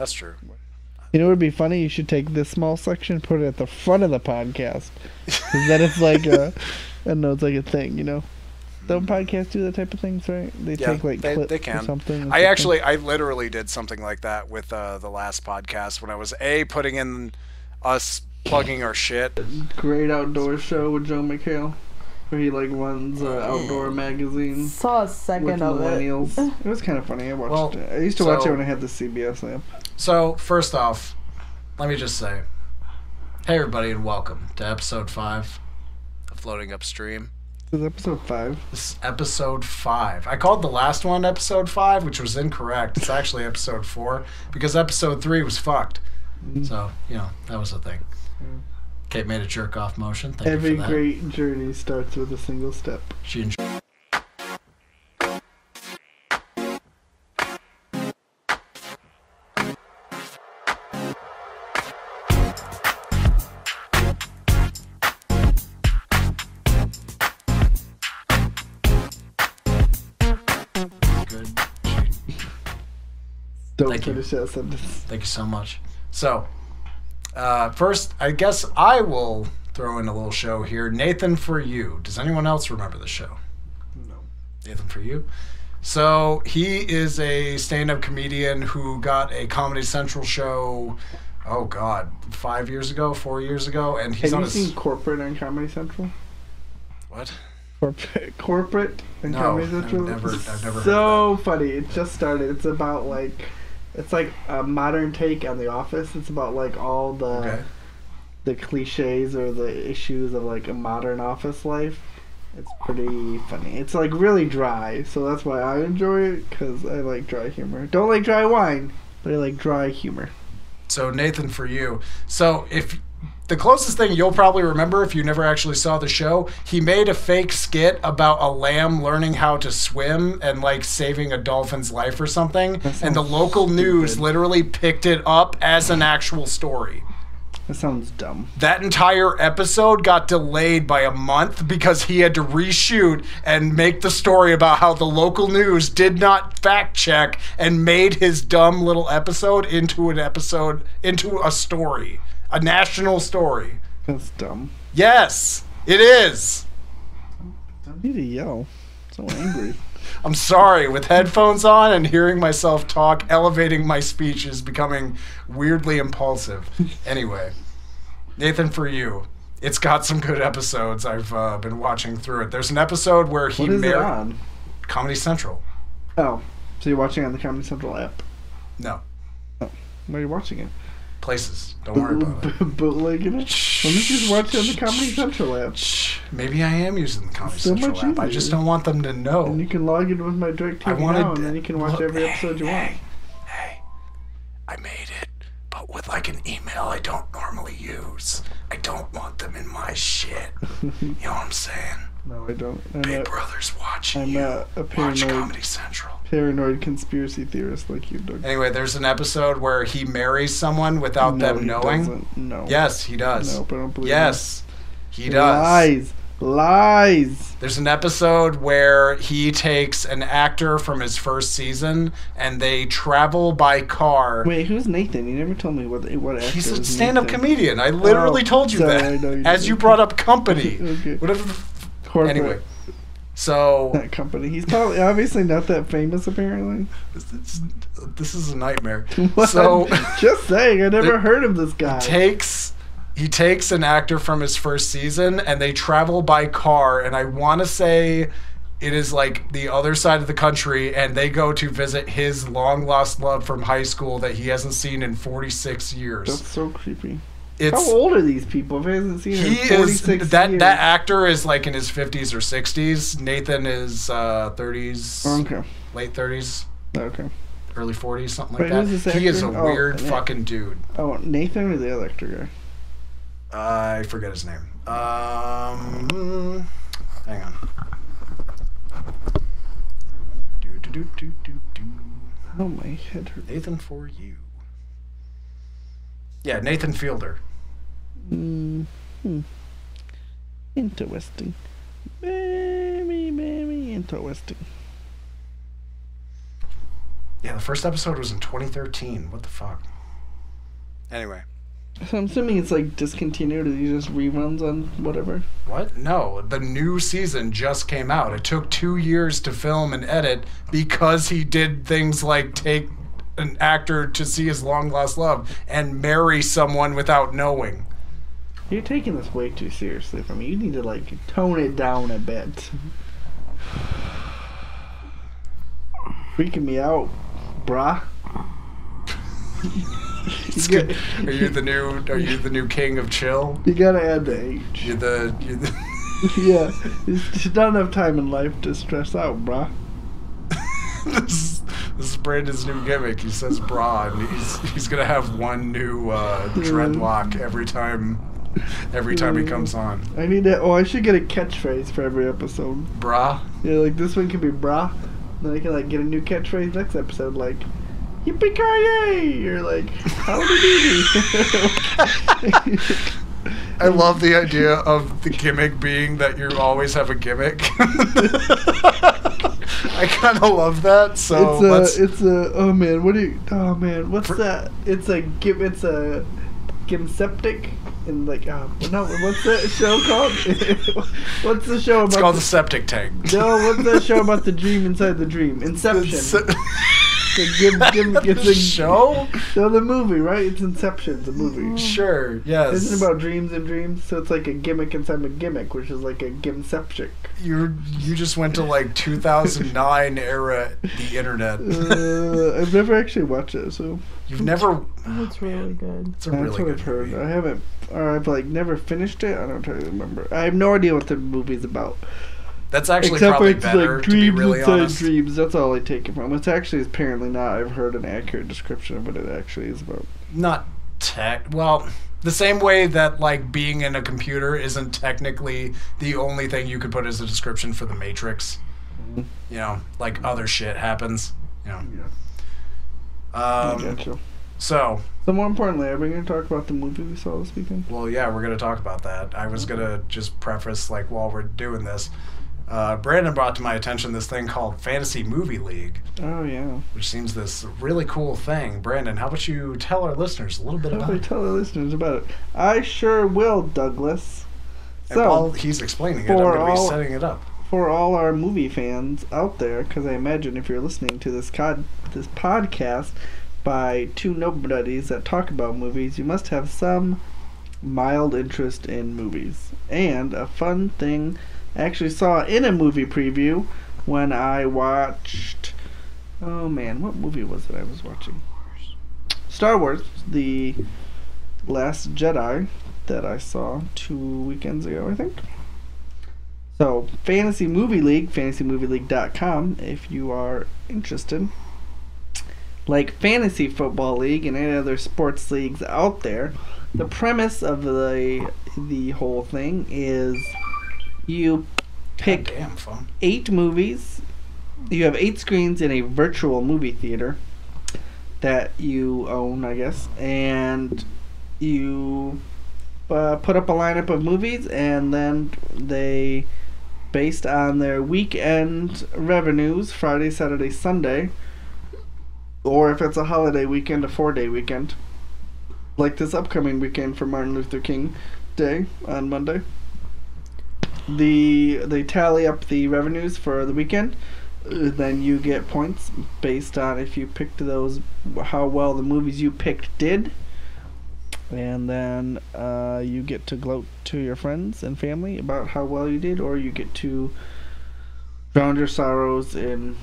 That's true. You know what would be funny? You should take this small section, put it at the front of the podcast. Because then it's like a, I don't know, it's like a thing, you know? Don't podcasts do that type of things, right? They take like clips they can. or something. I literally did something like that with the last podcast when I was putting in us plugging our shit. Great outdoor show with Joe McHale, where he like runs outdoor magazine. Saw a second of millennials. It was kind of funny. I watched it. I used to watch it when I had the CBS app. So first off, let me just say, hey everybody, and welcome to episode 5 of Floating Upstream. This is episode 5. This is episode 5. I called the last one episode 5, which was incorrect. It's actually episode 4 because episode 3 was fucked. So, you know, that was the thing. Kate made a jerk off motion. Thank you for that. Every great journey starts with a single step. She enjoyed. Don't finish that sentence. Thank you so much. So, first, I guess I will throw in a little show here. Nathan For You. Does anyone else remember the show? No. Nathan For You? So, he is a stand-up comedian who got a Comedy Central show, oh God, 5 years ago, 4 years ago, and he's Have you seen Corporate on Comedy Central? What? Corporate and Comedy Central? I've never heard of so funny. It just started. It's about like... It's like a modern take on The Office. It's about like all the cliches or the issues of like a modern office life. It's pretty funny. It's like really dry, so that's why I enjoy it, because I like dry humor. Don't like dry wine, but I like dry humor. So Nathan For You. So if the closest thing you'll probably remember if you never actually saw the show, he made a fake skit about a lamb learning how to swim and like saving a dolphin's life or something, and the local news literally picked it up as an actual story. That sounds dumb. That entire episode got delayed by a month because he had to reshoot and make the story about how the local news did not fact check and made his dumb little episode into a story. A national story. That's dumb. Yes, it is. I need to yell. I'm so angry. I'm sorry. With headphones on and hearing myself talk, elevating my speech is becoming weirdly impulsive. Anyway, Nathan For You. It's got some good episodes. I've been watching through it. There's an episode where he married... What is it on? Comedy Central. Oh, so you're watching on the Comedy Central app? No. Oh, where are you watching it? Places. Don't worry about it. Bootlegging it? Let me just watch it on the Comedy Central app. Maybe I am using the Comedy Central app. I just don't want them to know. And you can log in with my DirecTV now, and then you can watch every episode you want. Hey, I made it, but with like an email I don't normally use. I don't want them in my shit. You know what I'm saying? No, I don't. Big Brother's watching you. I'm a paranoid, watch Comedy Central. Paranoid conspiracy theorist like you, Doug. Anyway, there's an episode where he marries someone without them knowing. Doesn't. No. Yes, he does. Nope, I don't believe Yes, he does. Lies. There's an episode where he takes an actor from his first season and they travel by car. Wait, who's Nathan? You never told me what actor. He's a stand-up comedian. I literally told you that. As you brought up company. Okay. Whatever. Corporate. Anyway. So that company. He's probably obviously not that famous. Apparently, this is a nightmare. What? So just saying, I never heard of this guy. He takes an actor from his first season, and they travel by car. And I want to say it is like the other side of the country, and they go to visit his long lost love from high school that he hasn't seen in 46 years. That's so creepy. How old are these people? If I hasn't seen him in 46 years. That actor is like in his 50s or 60s. Nathan is 30s. Okay. Late 30s. Okay. Early 40s, something like that. Who's this He is a actor? weird fucking dude. Oh, Nathan or the other actor guy? I forget his name. Hang on. Oh, my head hurts. Nathan For You. Yeah, Nathan Fielder. Interesting. Very, very interesting. Yeah, the first episode was in 2013. What the fuck? Anyway. So I'm assuming it's like discontinued, or these just reruns on whatever? What? No, the new season just came out. It took 2 years to film and edit because he did things like take an actor to see his long lost love and marry someone without knowing. You're taking this way too seriously for me. You need to like tone it down a bit. Freaking me out, brah. Are you the new king of chill? You gotta add the H. You're the Yeah, there's not enough time in life to stress out, brah. This is Brandon's new gimmick. He says bra, and he's gonna have one new dreadlock every time he comes on. I need that. Oh, I should get a catchphrase for every episode. Bra? Yeah, like this one could be bra. Then I can like get a new catchphrase next episode, like yippee-ki-yay! Or like, howdy doody. I love the idea of the gimmick being that you always have a gimmick. I kind of love that. So what's that? It's a gimseptic. And like, no, what's that show called? What's the show about? It's called the Septic Tank. No, what's that show about the dream inside the dream? Inception. It's a show? No, the movie, right? It's Inception, it's a movie. Sure, yes. Isn't it about dreams and dreams? So it's like a gimmick inside a gimmick, which is like a gimceptic. You just went to like 2009 era the internet. I've never actually watched it, so. You've never. It's really good. It's a really good I've heard. movie. I haven't, or I've like never finished it. I don't try to remember. I have no idea what the movie's about. That's actually Except probably it's better, like to be really inside honest. dreams. That's all I take it from. It's actually apparently not. I've heard an accurate description of what it actually is about. Not well, the same way that like being in a computer isn't technically the only thing you could put as a description for the Matrix. Mm-hmm. You know, like other shit happens. You know. Yeah. I gotcha. So more importantly, are we going to talk about the movie we saw this weekend? Well, yeah, we're going to talk about that. I was going to just preface, like, while we're doing this, Brandon brought to my attention this thing called Fantasy Movie League. Oh, yeah. Which seems this really cool thing. Brandon, how about you tell our listeners a little bit about it? Tell our listeners about it. I sure will, Douglas. And while he's explaining it, I'm going to be setting it up. For all our movie fans out there, because I imagine if you're listening to this podcast by two nobodies that talk about movies, you must have some mild interest in movies. And a fun thing I actually saw in a movie preview when I watched... Oh man, what movie was it I was watching? Star Wars, The Last Jedi, that I saw 2 weekends ago, I think. So, Fantasy Movie League, fantasymovieleague.com, if you are interested. Like Fantasy Football League and any other sports leagues out there, the premise of the whole thing is you pick 8 movies. You have 8 screens in a virtual movie theater that you own, I guess, and you put up a lineup of movies, and then they, based on their weekend revenues, Friday, Saturday, Sunday, or if it's a holiday weekend, a 4-day weekend, like this upcoming weekend for Martin Luther King Day on Monday, they tally up the revenues for the weekend. Then you get points based on if you picked those, how well the movies you picked did. And then you get to gloat to your friends and family about how well you did, or you get to drown your sorrows in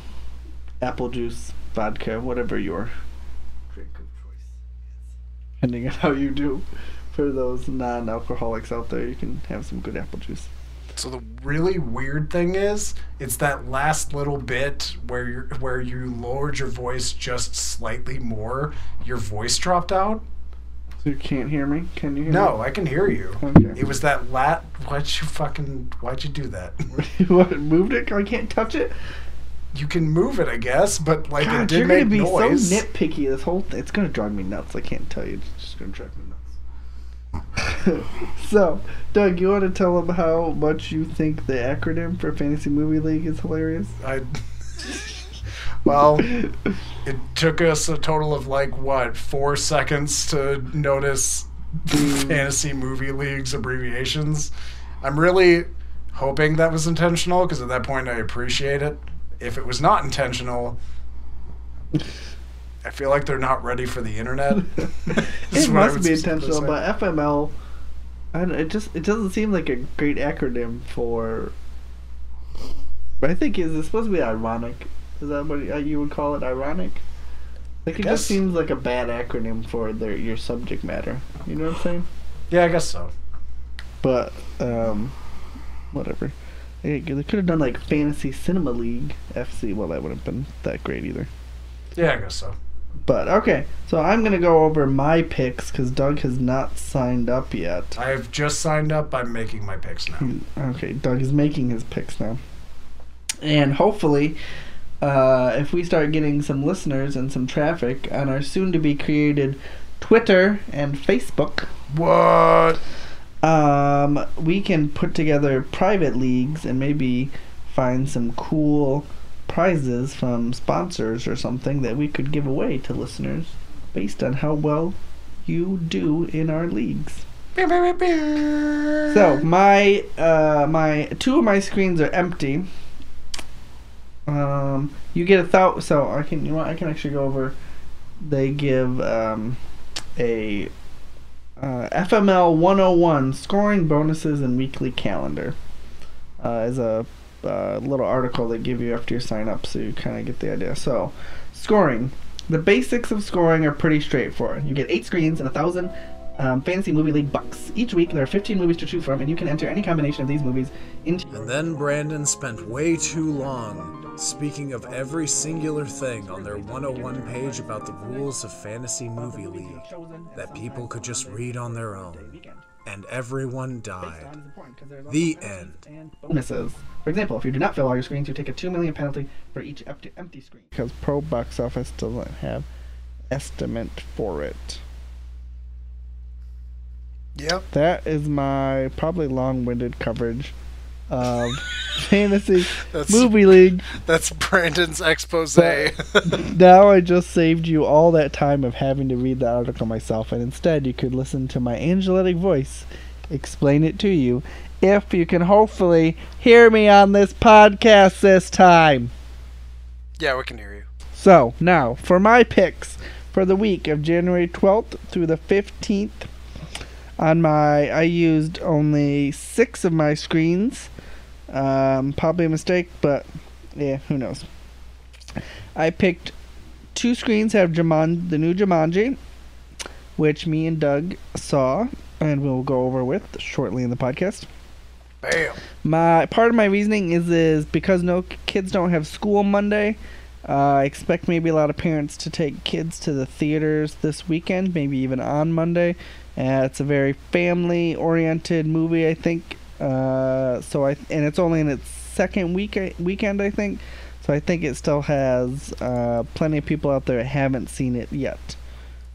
apple juice, vodka, whatever your drink of choice is. Depending on how you do. For those non-alcoholics out there, you can have some good apple juice. So the really weird thing is, it's that last little bit where you lowered your voice just slightly more, your voice dropped out. So you can't hear me? Can you hear me? No, I can hear you. Okay. It was that why'd you do that? What, moved it? I can't touch it? You can move it, I guess, but like God, it did make noise. You're gonna be so nitpicky. This whole thing, it's gonna drive me nuts. I can't tell you. It's just gonna drive me nuts. So, Doug, you want to tell them how much you think the acronym for Fantasy Movie League is hilarious? Well, it took us a total of 4 seconds to notice Fantasy Movie League's abbreviations. I'm really hoping that was intentional, because at that point I appreciate it. If it was not intentional, I feel like they're not ready for the internet. It must be intentional, but FML, it doesn't seem like a great acronym for. But I think it's supposed to be ironic. Is that what you would call it? Ironic? Like, it just seems like a bad acronym for your subject matter. You know what I'm saying? Yeah, I guess so. But whatever. They could have done Fantasy Cinema League FC. Well, that wouldn't have been that great either. Yeah, I guess so. But okay, so I'm gonna go over my picks because Doug has not signed up yet. I have just signed up. I'm making my picks now. Okay, Doug is making his picks now, and hopefully, if we start getting some listeners and some traffic on our soon-to-be created Twitter and Facebook, what? We can put together private leagues and maybe find some cool prizes from sponsors or something that we could give away to listeners based on how well you do in our leagues. So my two of my screens are empty. You get so I can I can actually go over. They give a FML 101 scoring bonuses and weekly calendar as a little article they give you after you sign up, so you kind of get the idea. So, scoring. The basics of scoring are pretty straightforward. You get 8 screens and 1,000 Fantasy Movie League bucks. Each week there are 15 movies to choose from, and you can enter any combination of these movies into... And then Branden spent way too long speaking of every singular thing on their 101 page about the rules of Fantasy Movie League that people could just read on their own. And everyone died. The end. Bonuses. For example, if you do not fill all your screens, you take a 2 million penalty for each empty screen. Because Pro Box Office doesn't have estimate for it. Yep. That is my probably long-winded coverage of Fantasy Movie League. That's Brandon's expose. Now I just saved you all that time of having to read the article myself, and instead you could listen to my angelic voice explain it to you, if you can hopefully hear me on this podcast this time. Yeah, we can hear you. So, now, for my picks for the week of January 12th through the 15th, I used only 6 of my screens. Probably a mistake, but yeah, who knows. I picked 2 screens have the new Jumanji, which me and Doug saw, and we'll go over with shortly in the podcast. Bam. Part of my reasoning is because no kids don't have school Monday. I expect maybe a lot of parents to take kids to the theaters this weekend, maybe even on Monday. It's a very family-oriented movie, I think. And it's only in its second weekend, I think. So I think it still has plenty of people out there that haven't seen it yet.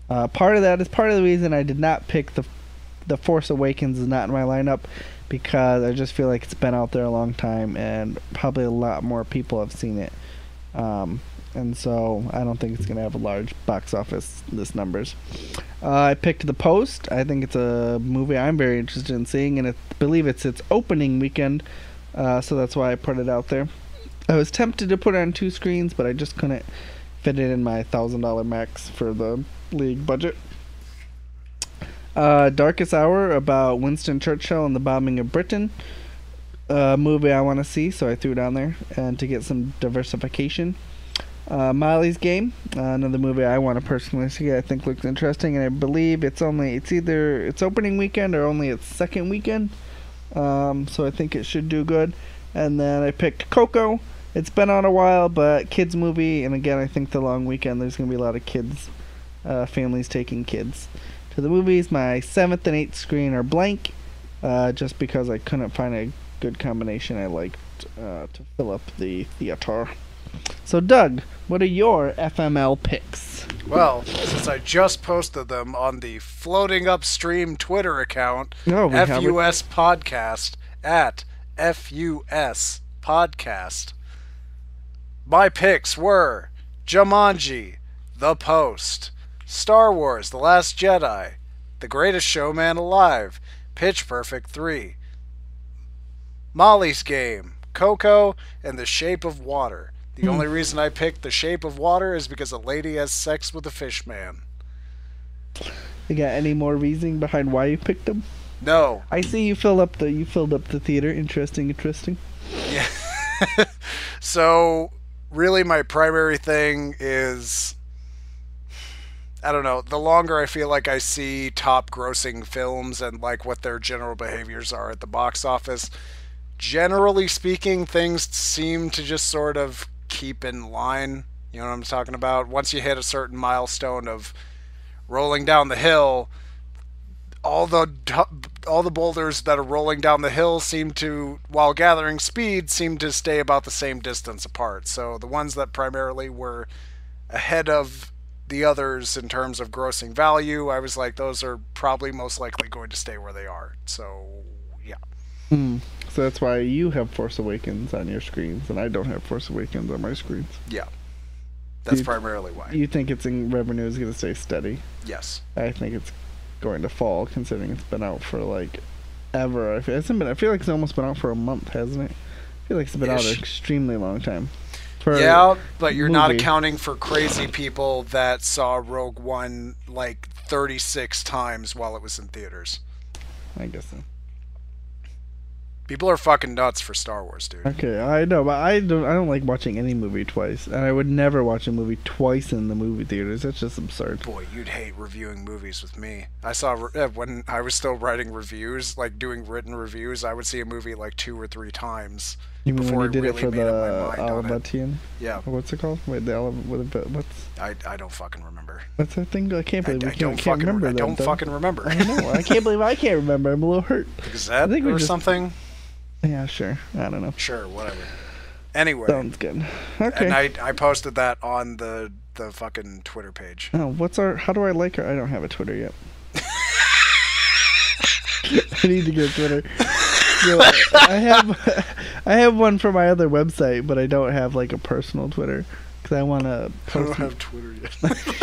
Part of that is part of the reason I did not pick the Force Awakens is not in my lineup, because I just feel like it's been out there a long time and probably a lot more people have seen it. And so I don't think it's going to have a large box office list numbers. I picked The Post. I think it's a movie I'm very interested in seeing, and I believe it's its opening weekend, so that's why I put it out there. I was tempted to put it on 2 screens, but I just couldn't fit it in my $1,000 max for the league budget. Darkest Hour, about Winston Churchill and the bombing of Britain. Movie I want to see, so I threw it on there and to get some diversification. Molly's Game, another movie I want to personally see. I think looks interesting, and I believe it's either its opening weekend or only its second weekend. So I think it should do good. And then I picked Coco. It's been on a while, but kids movie, and again I think the long weekend there's gonna be a lot of kids, families taking kids to the movies. My 7th and 8th screen are blank, just because I couldn't find a good combination I liked to fill up the theater. So, Doug, what are your FML picks? Well, since I just posted them on the Floating Upstream Twitter account, FUS Podcast, at FUS Podcast, my picks were Jumanji, The Post, Star Wars, The Last Jedi, The Greatest Showman Alive, Pitch Perfect 3, Molly's Game, Coco, and The Shape of Water. The only reason I picked The Shape of Water is because a lady has sex with a fish man. You got any more reasoning behind why you picked them? No. I see you filled up the theater. Interesting. Yeah. So, really my primary thing is, I don't know, the longer I feel like I see top grossing films and like what their general behaviors are at the box office, generally speaking, things seem to just sort of keep in line. You know what I'm talking about? Once you hit a certain milestone of rolling down the hill, all the boulders that are rolling down the hill seem to, while gathering speed, seem to stay about the same distance apart. So the ones that primarily were ahead of the others in terms of grossing value, I was like, those are probably most likely going to stay where they are. So, yeah. So that's why you have Force Awakens on your screens, and I don't have Force Awakens on my screens. Yeah. That's primarily why. You think its revenue is going to stay steady? Yes. I think it's going to fall, considering it's been out for like ever. I feel like it's almost been out for a month, hasn't it? I feel like it's been out an extremely long time. Yeah, but you're not accounting for crazy people that saw Rogue One like 36 times while it was in theaters. I guess so. People are fucking nuts for Star Wars, dude. Okay, I know, but I don't like watching any movie twice, and I would never watch a movie twice in the movie theaters. That's just absurd. Boy, you'd hate reviewing movies with me. I saw when I was still writing reviews, like doing written reviews, I would see a movie like 2 or 3 times. You mean when you did really it for the Alabatian? Yeah. What's it called? Wait, what's? I don't fucking remember. What's that thing? I can't believe I don't fucking remember. I know. I can't believe I can't remember. I'm a little hurt. Gazette or something? Yeah, sure. I don't know. Sure, whatever. Anyway. Sounds good. Okay. And I posted that on the fucking Twitter page. Oh, how do I like her? I don't have a Twitter yet. I need to get a Twitter. So, I have one for my other website, but I don't have like a personal Twitter because I want to. I don't have Twitter yet.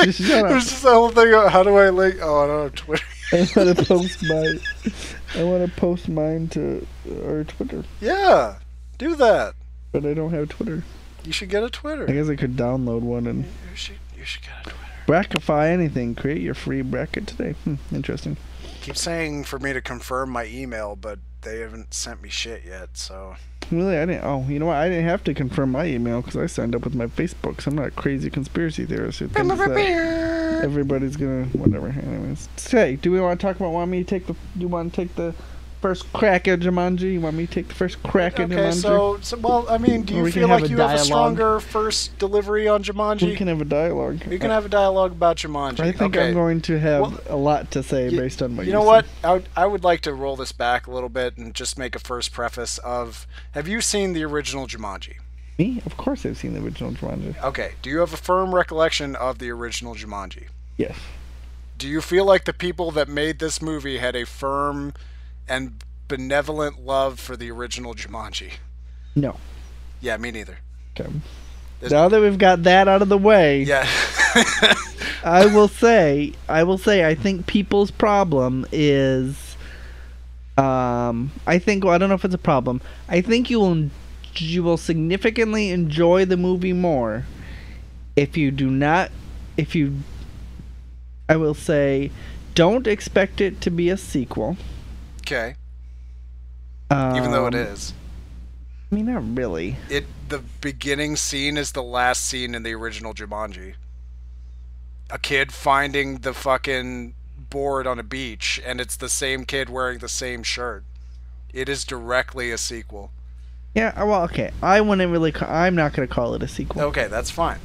Just shut up. There's just the whole thing of how do I like? Oh, I don't have Twitter. I want to post mine to our Twitter. Yeah, do that. But I don't have Twitter. You should get a Twitter. I guess I could download one and. You should get a Twitter. Brackify anything. Create your free bracket today. Interesting. Keep saying for me to confirm my email, but they haven't sent me shit yet. So. Really, I didn't. Oh, you know what? I didn't have to confirm my email because I signed up with my Facebook. So I'm not a crazy conspiracy theorist who thinks that everybody's gonna whatever. Anyways, say, do we want to talk about? Do you want to take the first crack at Jumanji? You want me to take the first crack at Jumanji? Okay, so well, I mean, do you feel like you have a stronger first delivery on Jumanji? We can have a dialogue. We can have a dialogue about Jumanji. I think I'm going to have a lot to say based on what you know what? I would like to roll this back a little bit and just make a first preface of, have you seen the original Jumanji? Me? Of course I've seen the original Jumanji. Okay. Do you have a firm recollection of the original Jumanji? Yes. Do you feel like the people that made this movie had a firm and benevolent love for the original Jumanji? No. Yeah, me neither. Okay. Now that we've got that out of the way, yeah. I will say I think people's problem is I don't know if it's a problem. I think you will significantly enjoy the movie more if I will say don't expect it to be a sequel. Okay. Even though it is. I mean, not really. The beginning scene is the last scene in the original Jumanji. A kid finding the fucking board on a beach, and it's the same kid wearing the same shirt. It is directly a sequel. Yeah, well, okay. I'm not going to call it a sequel. Okay, that's fine.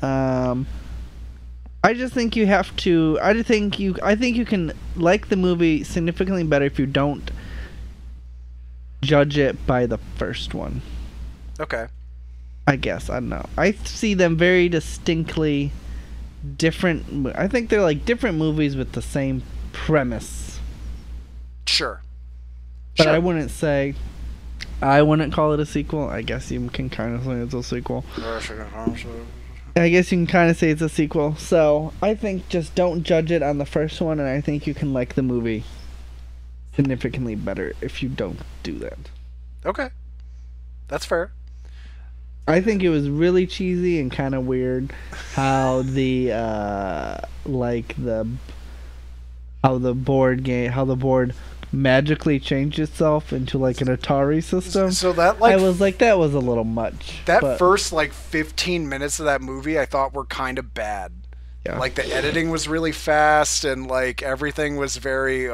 I just think you have to. I think you can like the movie significantly better if you don't judge it by the first one. Okay. I guess. I don't know. I see them very distinctly different. I think they're like different movies with the same premise. Sure. But I wouldn't call it a sequel. I guess you can kind of say it's a sequel. I guess you can kind of say it's a sequel. So I think just don't judge it on the first one, and I think you can like the movie significantly better if you don't do that. Okay. That's fair. I think it was really cheesy and kind of weird how the board magically changed itself into like an Atari system. So that I was like, that was a little much. That first like 15 minutes of that movie I thought were kind of bad. Yeah. Like the editing was really fast and like everything was very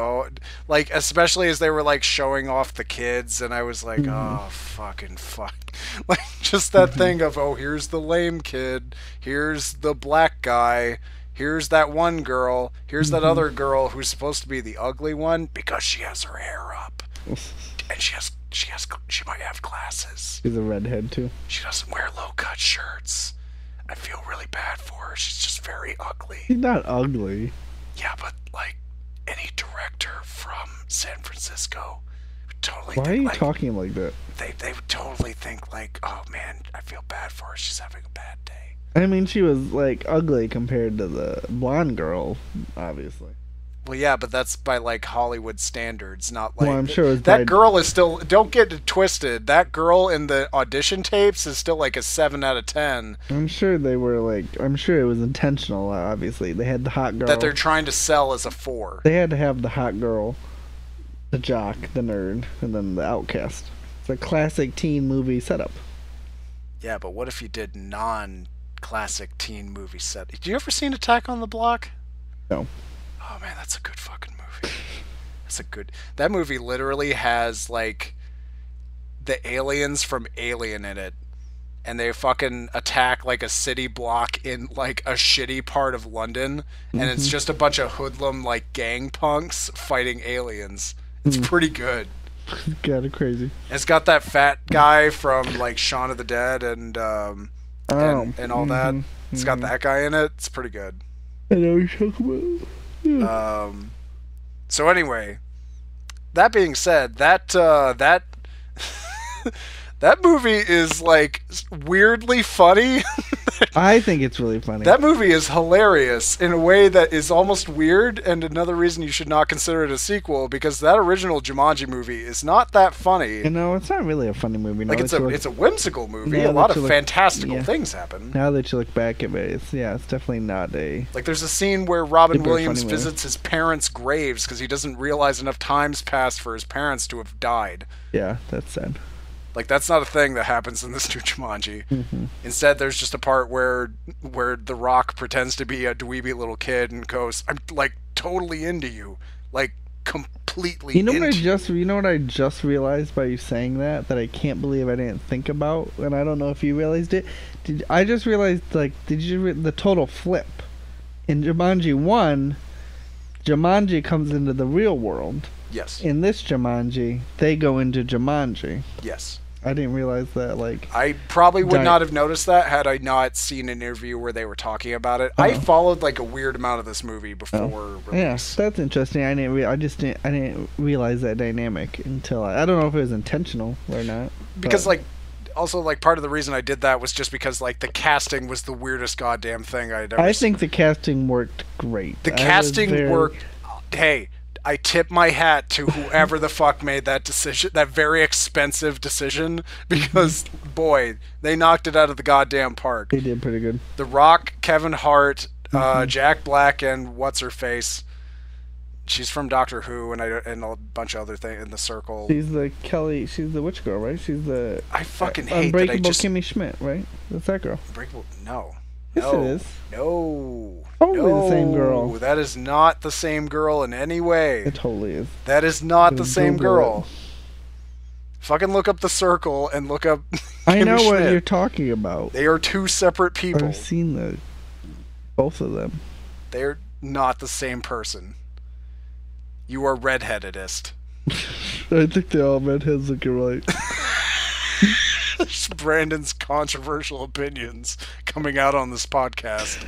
like especially as they were like showing off the kids and I was like, oh fucking fuck. Like just that thing of here's the lame kid, here's the black guy, here's that one girl, here's that other girl who's supposed to be the ugly one because she has her hair up. And she might have glasses. She's a redhead too. She doesn't wear low-cut shirts. I feel really bad for her. She's just very ugly. She's not ugly. Yeah, but like any director from San Francisco would totally Why are you talking like that? They would totally think like, oh man, I feel bad for her. She's having a bad day. I mean, she was like ugly compared to the blonde girl, obviously. Well, yeah, but that's by like Hollywood standards, not like. Well, I'm sure that girl is still. Don't get it twisted. That girl in the audition tapes is still like a 7 out of 10. I'm sure they were like. I'm sure it was intentional. Obviously, they had the hot girl that they're trying to sell as a 4. They had to have the hot girl, the jock, the nerd, and then the outcast. It's a classic teen movie setup. Yeah, but what if you did non-classic teen movie set? Did you ever seen Attack on the Block? No. Oh man, that's a good fucking movie. That movie literally has like the aliens from Alien in it, and they fucking attack like a city block in like a shitty part of London, and it's just a bunch of hoodlum like gang punks fighting aliens. It's pretty good. Kind of crazy. It's got that fat guy from like Shaun of the Dead and all that. It's got that guy in it. It's pretty good. I know what you're talking about. So anyway, that being said, that movie is like weirdly funny. I think it's really funny. That movie is hilarious in a way that is almost weird, and another reason you should not consider it a sequel, because that original Jumanji movie is not that funny. You know, it's not really a funny movie. Like it's a whimsical movie. A lot of fantastical things happen. Now that you look back at it, it's definitely not a... Like there's a scene where Robin Williams visits his parents' graves because he doesn't realize enough time's passed for his parents to have died. Yeah, that's sad. Like, that's not a thing that happens in this new Jumanji. Instead, there's just a part where The Rock pretends to be a dweeby little kid and goes, I'm, like, totally into you. Like, completely into you. You know what I just realized by you saying that I can't believe I didn't think about, and I don't know if you realized it. I just realized, like, the total flip. In Jumanji 1, Jumanji comes into the real world. Yes. In this Jumanji, they go into Jumanji. Yes. I didn't realize that, like... I probably would not have noticed that had I not seen an interview where they were talking about it. I followed, like, a weird amount of this movie before release. Yeah, that's interesting. I didn't realize that dynamic until... I don't know if it was intentional or not. Because, like... Also, like, part of the reason I did that was just because, like, the casting was the weirdest goddamn thing I'd ever seen. I think the casting worked great. The casting worked... Hey... I tip my hat to whoever the fuck made that decision, that very expensive decision, because, boy, they knocked it out of the goddamn park. They did pretty good. The Rock, Kevin Hart, Jack Black, and what's-her-face. She's from Doctor Who and a bunch of other things in The Circle. She's the witch girl, right? She's the... I fucking hate Unbreakable Kimmy Schmidt, right? That's that girl. Unbreakable... No. Yes, it is. No. Totally the same girl. That is not the same girl in any way. It totally is. That is not the same girl. Fucking look up The Circle and look up I know what you're talking about. They are two separate people. I've seen both of them. They're not the same person. You are redheadedest. I think they're all redheads looking right. Brandon's controversial opinions coming out on this podcast.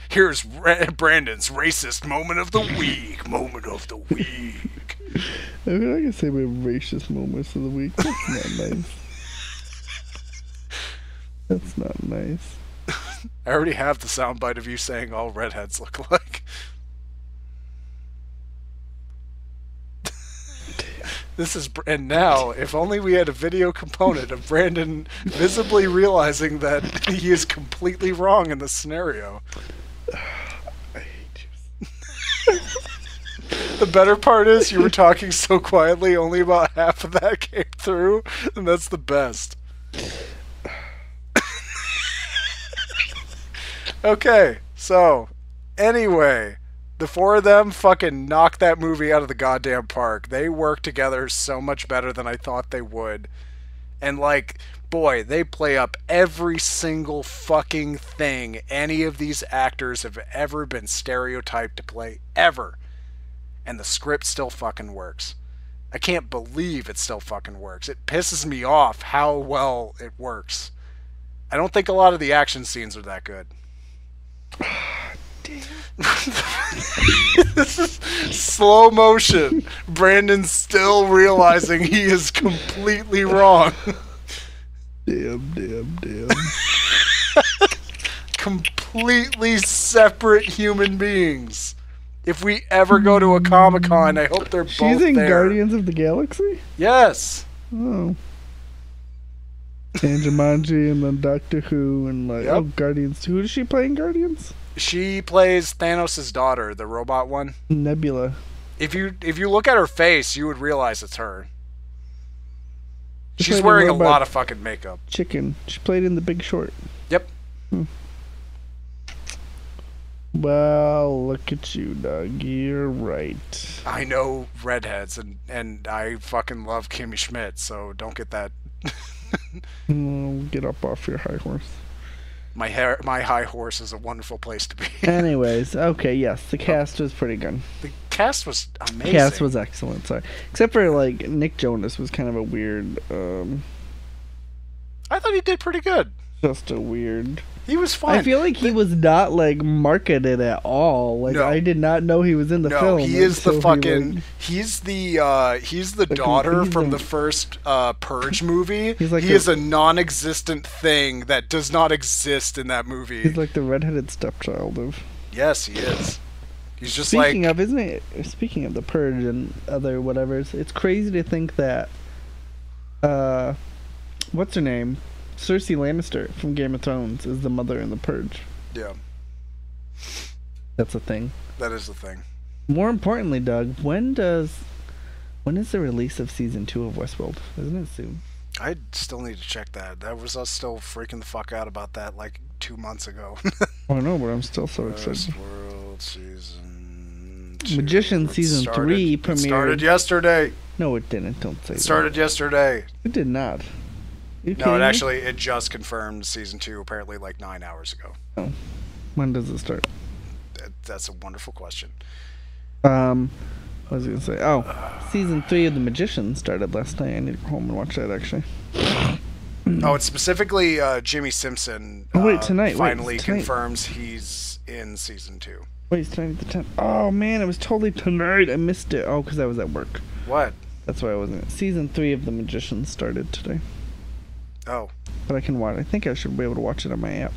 Here's Brandon's racist moment of the week. I mean, I can say my racist moments of the week. That's not nice. That's not nice. I already have the soundbite of you saying all redheads look alike. And now, if only we had a video component of Branden visibly realizing that he is completely wrong in this scenario. I hate you. The better part is you were talking so quietly, only about half of that came through, and that's the best. Okay, so, anyway, the four of them fucking knocked that movie out of the goddamn park. They work together so much better than I thought they would. And, like, boy, they play up every single fucking thing any of these actors have ever been stereotyped to play, ever. And the script still fucking works. I can't believe it still fucking works. It pisses me off how well it works. I don't think a lot of the action scenes are that good. Damn. This is slow motion. Branden's still realizing he is completely wrong. Damn. Completely separate human beings. If we ever go to a Comic-Con, I hope they're both there. She's in Guardians of the Galaxy? Yes. Oh. And Jumanji and then Doctor Who and like Guardians. Who does she play in Guardians? She plays Thanos' daughter, the robot one. Nebula. If you look at her face, you would realize it's her. She's wearing a lot of fucking makeup. Chicken. She played in The Big Short. Yep. Well, look at you, Doug. You're right. I know redheads, and I fucking love Kimmy Schmidt, so don't get that. Get up off your high horse. My high horse is a wonderful place to be. Anyways, okay, yes, the cast was pretty good. The cast was amazing. The cast was excellent, sorry. Except for, like, Nick Jonas was kind of a weird, I thought he did pretty good. Just a weird... He was fine. I feel like he was not, like, marketed at all. Like, no. I did not know he was in the film. No, he is the fucking... He's the daughter from the first Purge movie. He is a non-existent thing that does not exist in that movie. He's like the redheaded stepchild of... Yes, he is. He's just Speaking of, isn't it... Speaking of the Purge and other whatevers, it's crazy to think that... what's her name? Cersei Lannister from Game of Thrones is the mother in The Purge. Yeah. That's a thing. That is a thing. More importantly, Doug, when is the release of Season 2 of Westworld? Isn't it soon? I still need to check that. That was us still freaking the fuck out about that like 2 months ago. I know, but I'm still so excited. Westworld Season 2. Magician Season 3 premiered. It started yesterday. No, it didn't. Don't say that. It started yesterday. It did not. No, it just confirmed Season 2 apparently like 9 hours ago. Oh. When does it start? That's a wonderful question. What was I going to say? Oh, Season 3 of The Magician started last night. I need to go home and watch that, actually. Oh, it's specifically Jimmy Simpson tonight. Finally confirms he's in Season 2. Wait, it's tonight at the 10th. Oh, man, it was totally tonight. I missed it. Oh, because I was at work. What? That's why I wasn't. Season 3 of The Magician started today. Oh. But I can watch. I think I should be able to watch it on my app.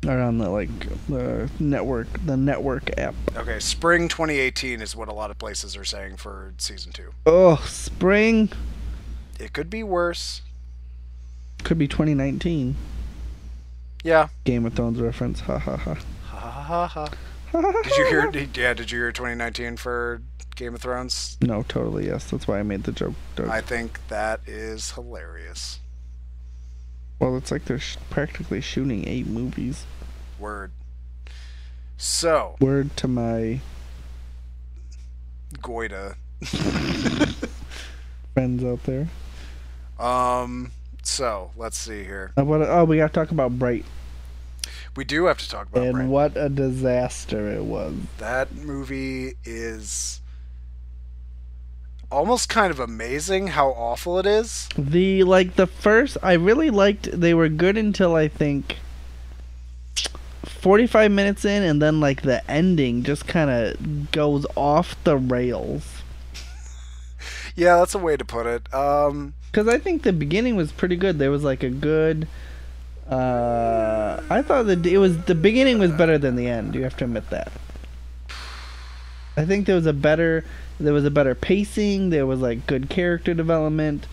Or on the network app. Okay, spring 2018 is what a lot of places are saying for Season 2. Oh, spring. It could be worse. Could be 2019. Yeah. Game of Thrones reference. Ha ha ha. Ha ha ha. Did you hear? Yeah, did you hear 2019 for Game of Thrones? No, totally, yes. That's why I made the joke, Doug. I think that is hilarious. Well, it's like they're practically shooting 8 movies. Word. So. Word to my... Goida. Friends out there. So, let's see here. We gotta talk about Bright. We do have to talk about Bright. And what a disaster it was. That movie is almost kind of amazing how awful it is. The first, I really liked, they were good until I think 45 minutes in, and then like the ending just kind of goes off the rails. Yeah, that's a way to put it. Because I think the beginning was pretty good. There was like a good. I thought the beginning was better than the end. You have to admit that. I think there was a better pacing. There was like good character development.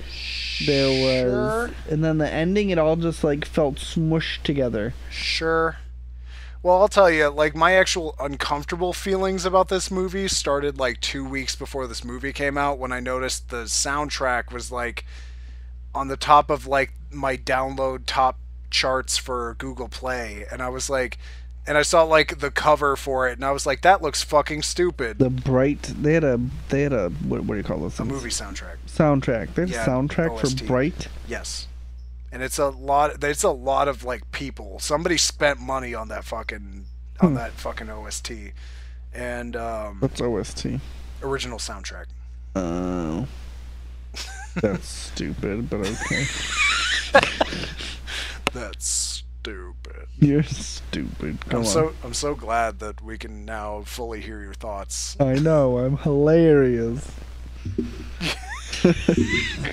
There was, and then the ending, it all just like felt smushed together. Sure. Well, I'll tell you, like, my actual uncomfortable feelings about this movie started like 2 weeks before this movie came out, when I noticed the soundtrack was like on the top of like my download top charts for Google Play, and I was like, and I saw like the cover for it, and I was like, that looks fucking stupid. The bright, they had a what do you call this? A movie soundtrack. They have a soundtrack OST. for Bright. Yes. And it's a lot of like people. Somebody spent money on that fucking OST. And what's OST? Original soundtrack. Oh. That's stupid, but okay. That's stupid. You're stupid. Come on. I'm so glad that we can now fully hear your thoughts. I know, I'm hilarious.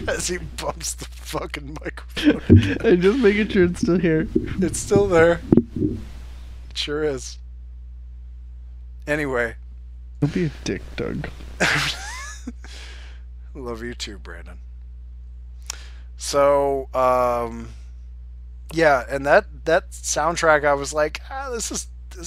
As he bumps the fucking microphone again. I'm just making sure it's still here. It's still there. It sure is. Anyway. Don't be a dick, Doug. Love you too, Brandon. So, yeah, and that soundtrack, I was like, this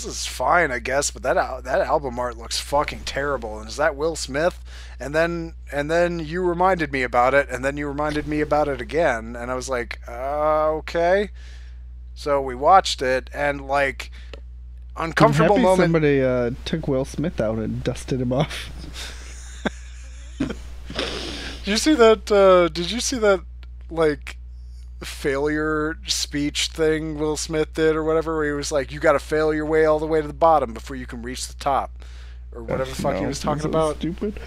is fine, I guess, but that album art looks fucking terrible. And is that Will Smith? And then you reminded me about it, and then you reminded me about it again, and I was like, okay. So we watched it, and like, uncomfortable moment. Somebody took Will Smith out and dusted him off. Did you see that? Like, failure speech thing Will Smith did or whatever, where he was like, you gotta fail your way all the way to the bottom before you can reach the top, or whatever the fuck he was talking about. Stupid.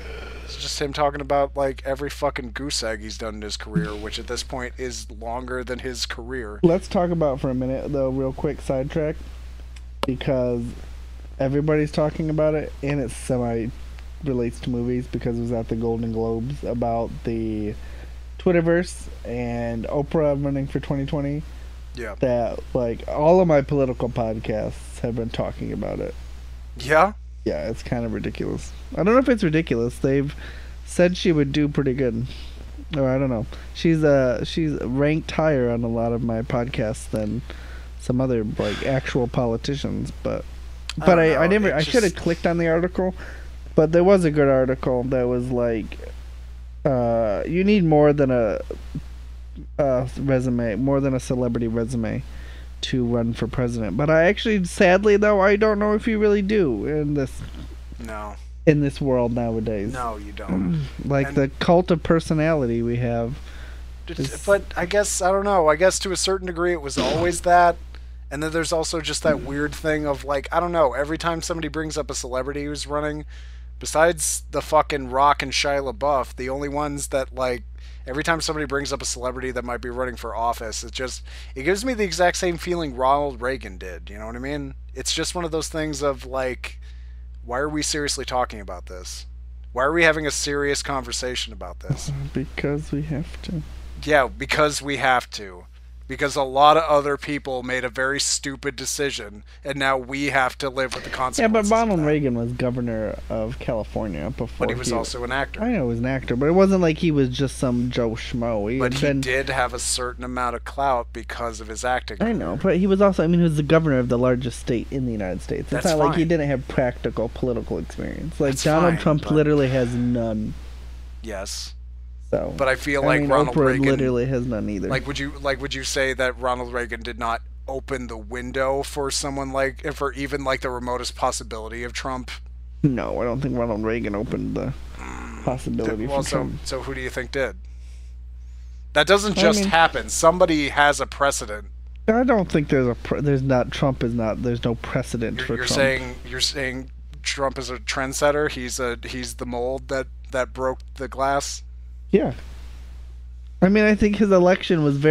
It's just him talking about like every fucking goose egg he's done in his career, which at this point is longer than his career. Let's talk about for a minute though, real quick sidetrack, because everybody's talking about it, and it semi relates to movies because it was at the Golden Globes about the Twitterverse and Oprah running for 2020. Yeah. That, like, all of my political podcasts have been talking about it. Yeah? Yeah, it's kind of ridiculous. I don't know if it's ridiculous. They've said she would do pretty good. Or I don't know. She's ranked higher on a lot of my podcasts than some other, like, actual politicians. But I should have clicked on the article. But there was a good article that was like, you need more than a resume, more than a celebrity resume to run for president. But I actually, sadly though, I don't know if you really do in this world nowadays. No, you don't. Like, the cult of personality we have. But I guess, I don't know, I guess to a certain degree it was always that. And then there's also just that weird thing of, like, I don't know, every time somebody brings up a celebrity who's running, besides the fucking Rock and Shia LaBeouf, the only ones that, like, every time somebody brings up a celebrity that might be running for office, it gives me the exact same feeling Ronald Reagan did, you know what I mean? It's just one of those things of, like, why are we seriously talking about this? Why are we having a serious conversation about this? Because we have to. Yeah, because we have to. Because a lot of other people made a very stupid decision, and now we have to live with the consequences. Yeah, but Ronald Reagan was governor of California before. But he was also an actor. I know he was an actor, but it wasn't like he was just some Joe Schmo. He did have a certain amount of clout because of his acting career. I know, but he was also, he was the governor of the largest state in the United States. It's not like he didn't have practical political experience. Like, Donald Trump literally has none. Yes. So, but I feel like Ronald Oprah Reagan literally has none either. Would you say that Ronald Reagan did not open the window for someone for even like the remotest possibility of Trump? No, I don't think Ronald Reagan opened the possibility for Trump. So who do you think did? That doesn't just happen. Somebody has a precedent. I don't think there's no precedent for Trump. You're saying Trump is a trendsetter? He's the mold that broke the glass? Yeah. I mean, I think his election was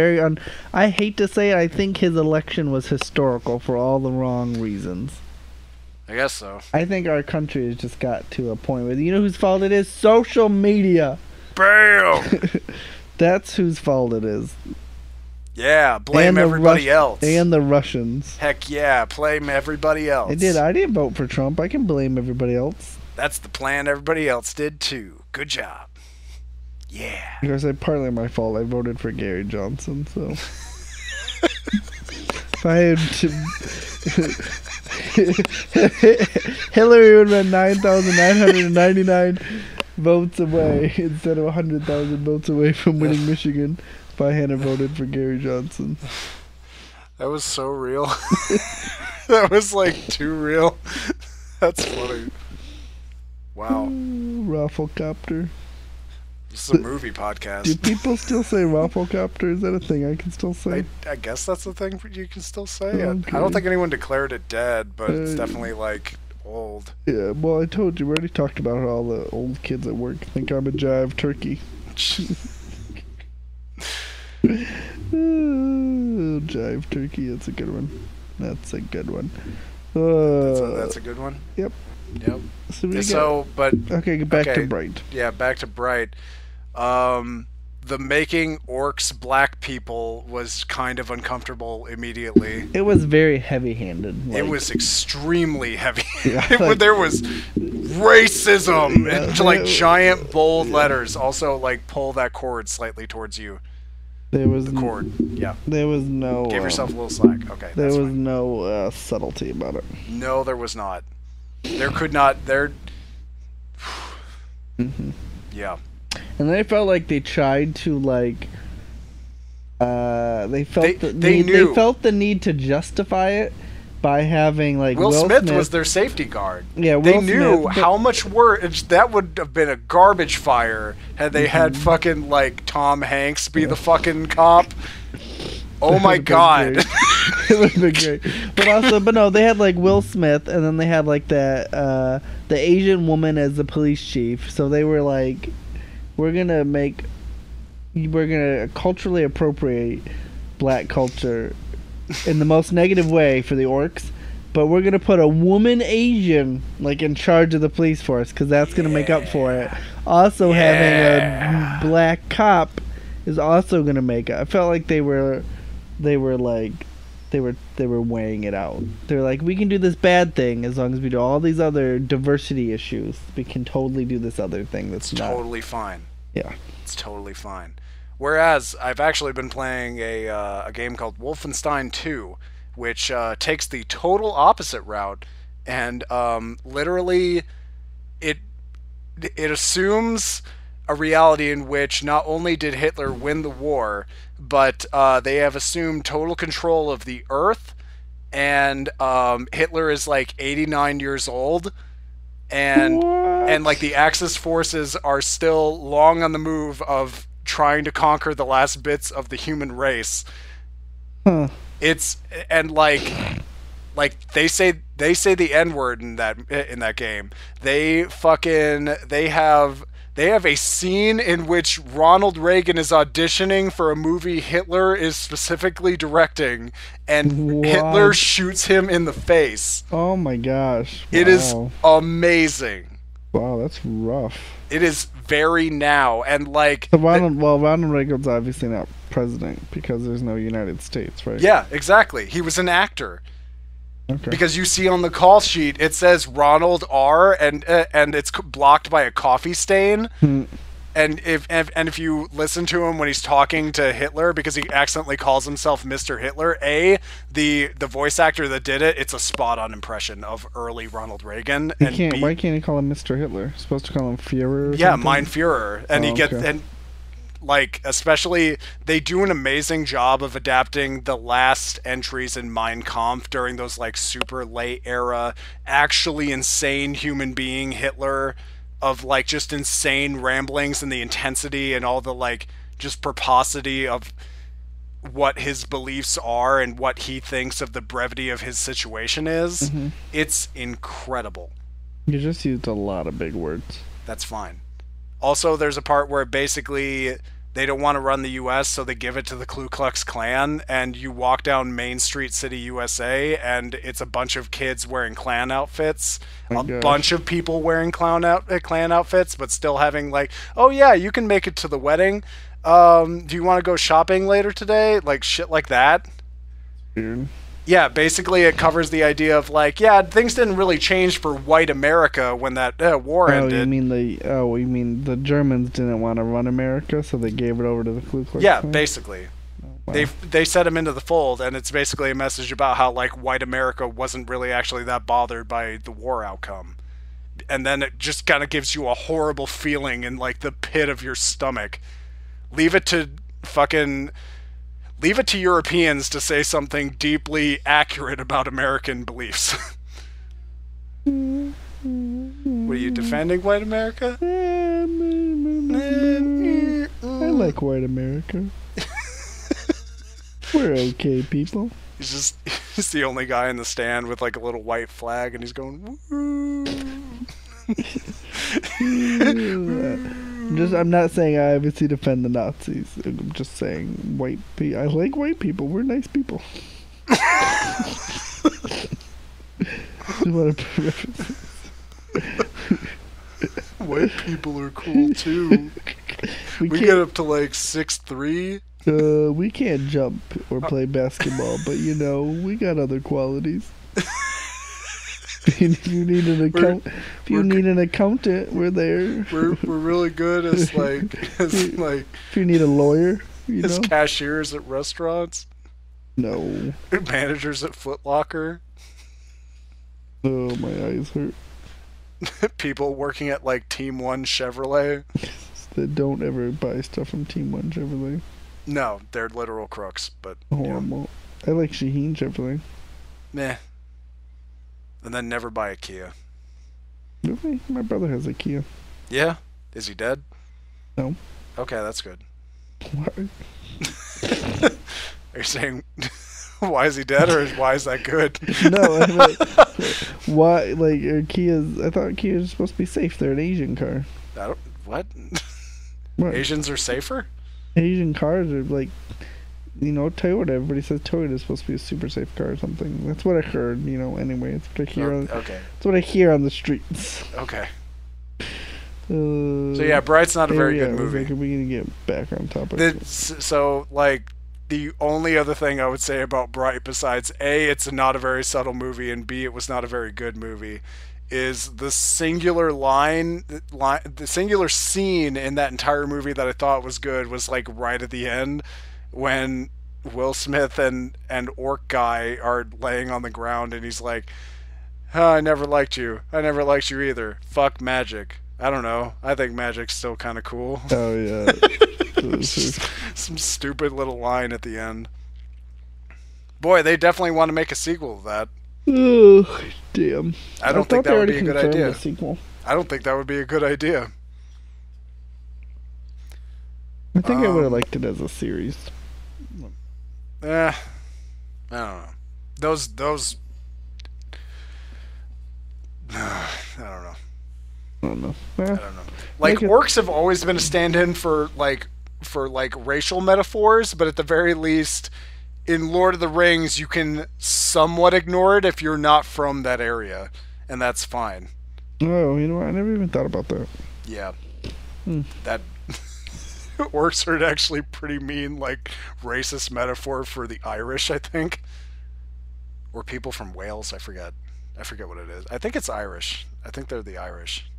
I hate to say it, I think his election was historical for all the wrong reasons. I guess so. I think our country has just got to a point where, you know whose fault it is? Social media. Bam! That's whose fault it is. Yeah, blame everybody else. And the Russians. Heck yeah, blame everybody else. I didn't vote for Trump. I can blame everybody else. That's the plan everybody else did too. Good job. Yeah. Because it's partly my fault. I voted for Gary Johnson, so... If I had Hillary would have been 9,999 votes away instead of 100,000 votes away from winning Michigan if I hadn't voted for Gary Johnson. That was so real. That was like too real. That's funny. Wow. Rafflecopter. This is a movie podcast. Do people still say Rafflecopter? Is that a thing I can still say? I guess that's a thing you can still say. Okay. I don't think anyone declared it dead, but it's definitely like old. Yeah, well, I told you, we already talked about how all the old kids at work think I'm a jive turkey. Jive turkey, that's a good one. That's a good one. That's a good one? Yep. So, okay, back to Bright. Yeah, back to Bright. The making orcs black people was kind of uncomfortable immediately. It was very heavy-handed. It was extremely heavy. Yeah, there was racism in like giant bold letters. Also, like pull that cord slightly towards you. There was the cord. Yeah. There was no. Give yourself a little slack. Okay. There was fine. No subtlety about it. No, there was not. There could not. There. Yeah. And I felt like they tried to like. They felt they felt the need to justify it by having like Will Smith was their safety guard. Yeah, they knew how much work that would have been a garbage fire had they had fucking like Tom Hanks be the fucking cop. Oh my god. It would have been great. But no, they had like Will Smith, and then they had like the Asian woman as the police chief. So they were like, we're gonna culturally appropriate black culture in the most negative way for the orcs, but we're gonna put a woman Asian like in charge of the police force because that's gonna make up for it. Also, having a black cop is also gonna make up. I felt like they were weighing it out. They were like, we can do this bad thing as long as we do all these other diversity issues. We can totally do this other thing that's totally fine. Yeah, it's totally fine. Whereas I've actually been playing a game called Wolfenstein 2, which takes the total opposite route, and literally it assumes a reality in which not only did Hitler win the war, but they have assumed total control of the Earth, and Hitler is like 89 years old, and like the Axis forces are still long on the move of trying to conquer the last bits of the human race. It's and like they say the N-word in that game. They have a scene in which Ronald Reagan is auditioning for a movie Hitler is specifically directing, and Hitler shoots him in the face. Oh my gosh. It is amazing. Wow, that's rough. It is very now, and like... Ronald Reagan's obviously not president because there's no United States, right? Yeah, exactly. He was an actor. Okay. Because you see on the call sheet, it says Ronald R, and it's blocked by a coffee stain. And if you listen to him when he's talking to Hitler, because he accidentally calls himself Mr. Hitler, the voice actor that did it, it's a spot-on impression of early Ronald Reagan. Why can't he call him Mr. Hitler? Supposed to call him Führer? Yeah, Mein Führer, and like, especially, they do an amazing job of adapting the last entries in Mein Kampf during those like super late era, actually insane human being Hitler, of like just insane ramblings and the intensity and all the like just purposity of what his beliefs are and what he thinks of the brevity of his situation is. It's incredible. You just used a lot of big words. That's fine. Also, there's a part where basically they don't want to run the U.S., so they give it to the Ku Klux Klan, and you walk down Main Street City, USA, and it's a bunch of kids wearing Klan outfits, bunch of people wearing Klan outfits, but still having like, oh yeah, you can make it to the wedding. Do you want to go shopping later today? Like shit like that. Weird. Yeah, basically it covers the idea of like, yeah, things didn't really change for white America when that war ended. You mean the Germans didn't want to run America, so they gave it over to the Ku Klux Yeah, Klan? basically. Oh, wow. They set him into the fold, and it's basically a message about how like white America wasn't really actually that bothered by the war outcome. And then it just kind of gives you a horrible feeling in like the pit of your stomach. Leave it to Europeans to say something deeply accurate about American beliefs. What are you defending, white America? I like white America. We're okay people. He's the only guy in the stand with like a little white flag, and he's going, woo. I'm not saying I obviously defend the Nazis. I'm just saying I like white people. We're nice people. White people are cool too. We get up to like 6'3". We can't jump or play basketball, but we got other qualities. If you need an accountant, we're there. We're really good as like if you need a lawyer, as cashiers at restaurants. No. Managers at Foot Locker. Oh, my eyes hurt. People working at like Team 1 Chevrolet. That don't ever buy stuff from Team 1 Chevrolet. No, they're literal crooks, but horrible. I like Shaheen Chevrolet. Meh. And then never buy a Kia. Really? My brother has a Kia. Yeah? Is he dead? No. Okay, that's good. Why? Are you saying why is he dead, or why is that good? No, I mean, why? Like, Kias? I thought Kias are supposed to be safe. They're an Asian car. What? What? Asians are safer? Asian cars are like, Toyota. Everybody says Toyota is supposed to be a super safe car or something. That's what I heard. Anyway, it's what I hear. Okay. It's what I hear on the streets. Okay. So yeah, Bright's not a very good movie. We're gonna get back on topic. So like, the only other thing I would say about Bright, besides A, it's not a very subtle movie, and B, it was not a very good movie, is the singular the singular scene in that entire movie that I thought was good was like right at the end when Will Smith and Orc Guy are laying on the ground, and he's like, oh, I never liked you either. Fuck magic. I don't know. I think magic's still kind of cool. Oh, yeah. Some stupid little line at the end. Boy, they definitely want to make a sequel to that. Oh, damn. I don't think that would be a good idea. Sequel. I don't think that would be a good idea. I think I would have liked it as a series. I don't know. Those I don't know. I don't know. Like, orcs have always been a stand-in for racial metaphors, but at the very least, in Lord of the Rings, you can somewhat ignore it if you're not from that area, and that's fine. Oh, you know what? I never even thought about that. Yeah. That orcs are actually pretty mean, like, racist metaphor for the Irish, I think. Or people from Wales, I forget what it is. I think it's Irish. I think they're the Irish.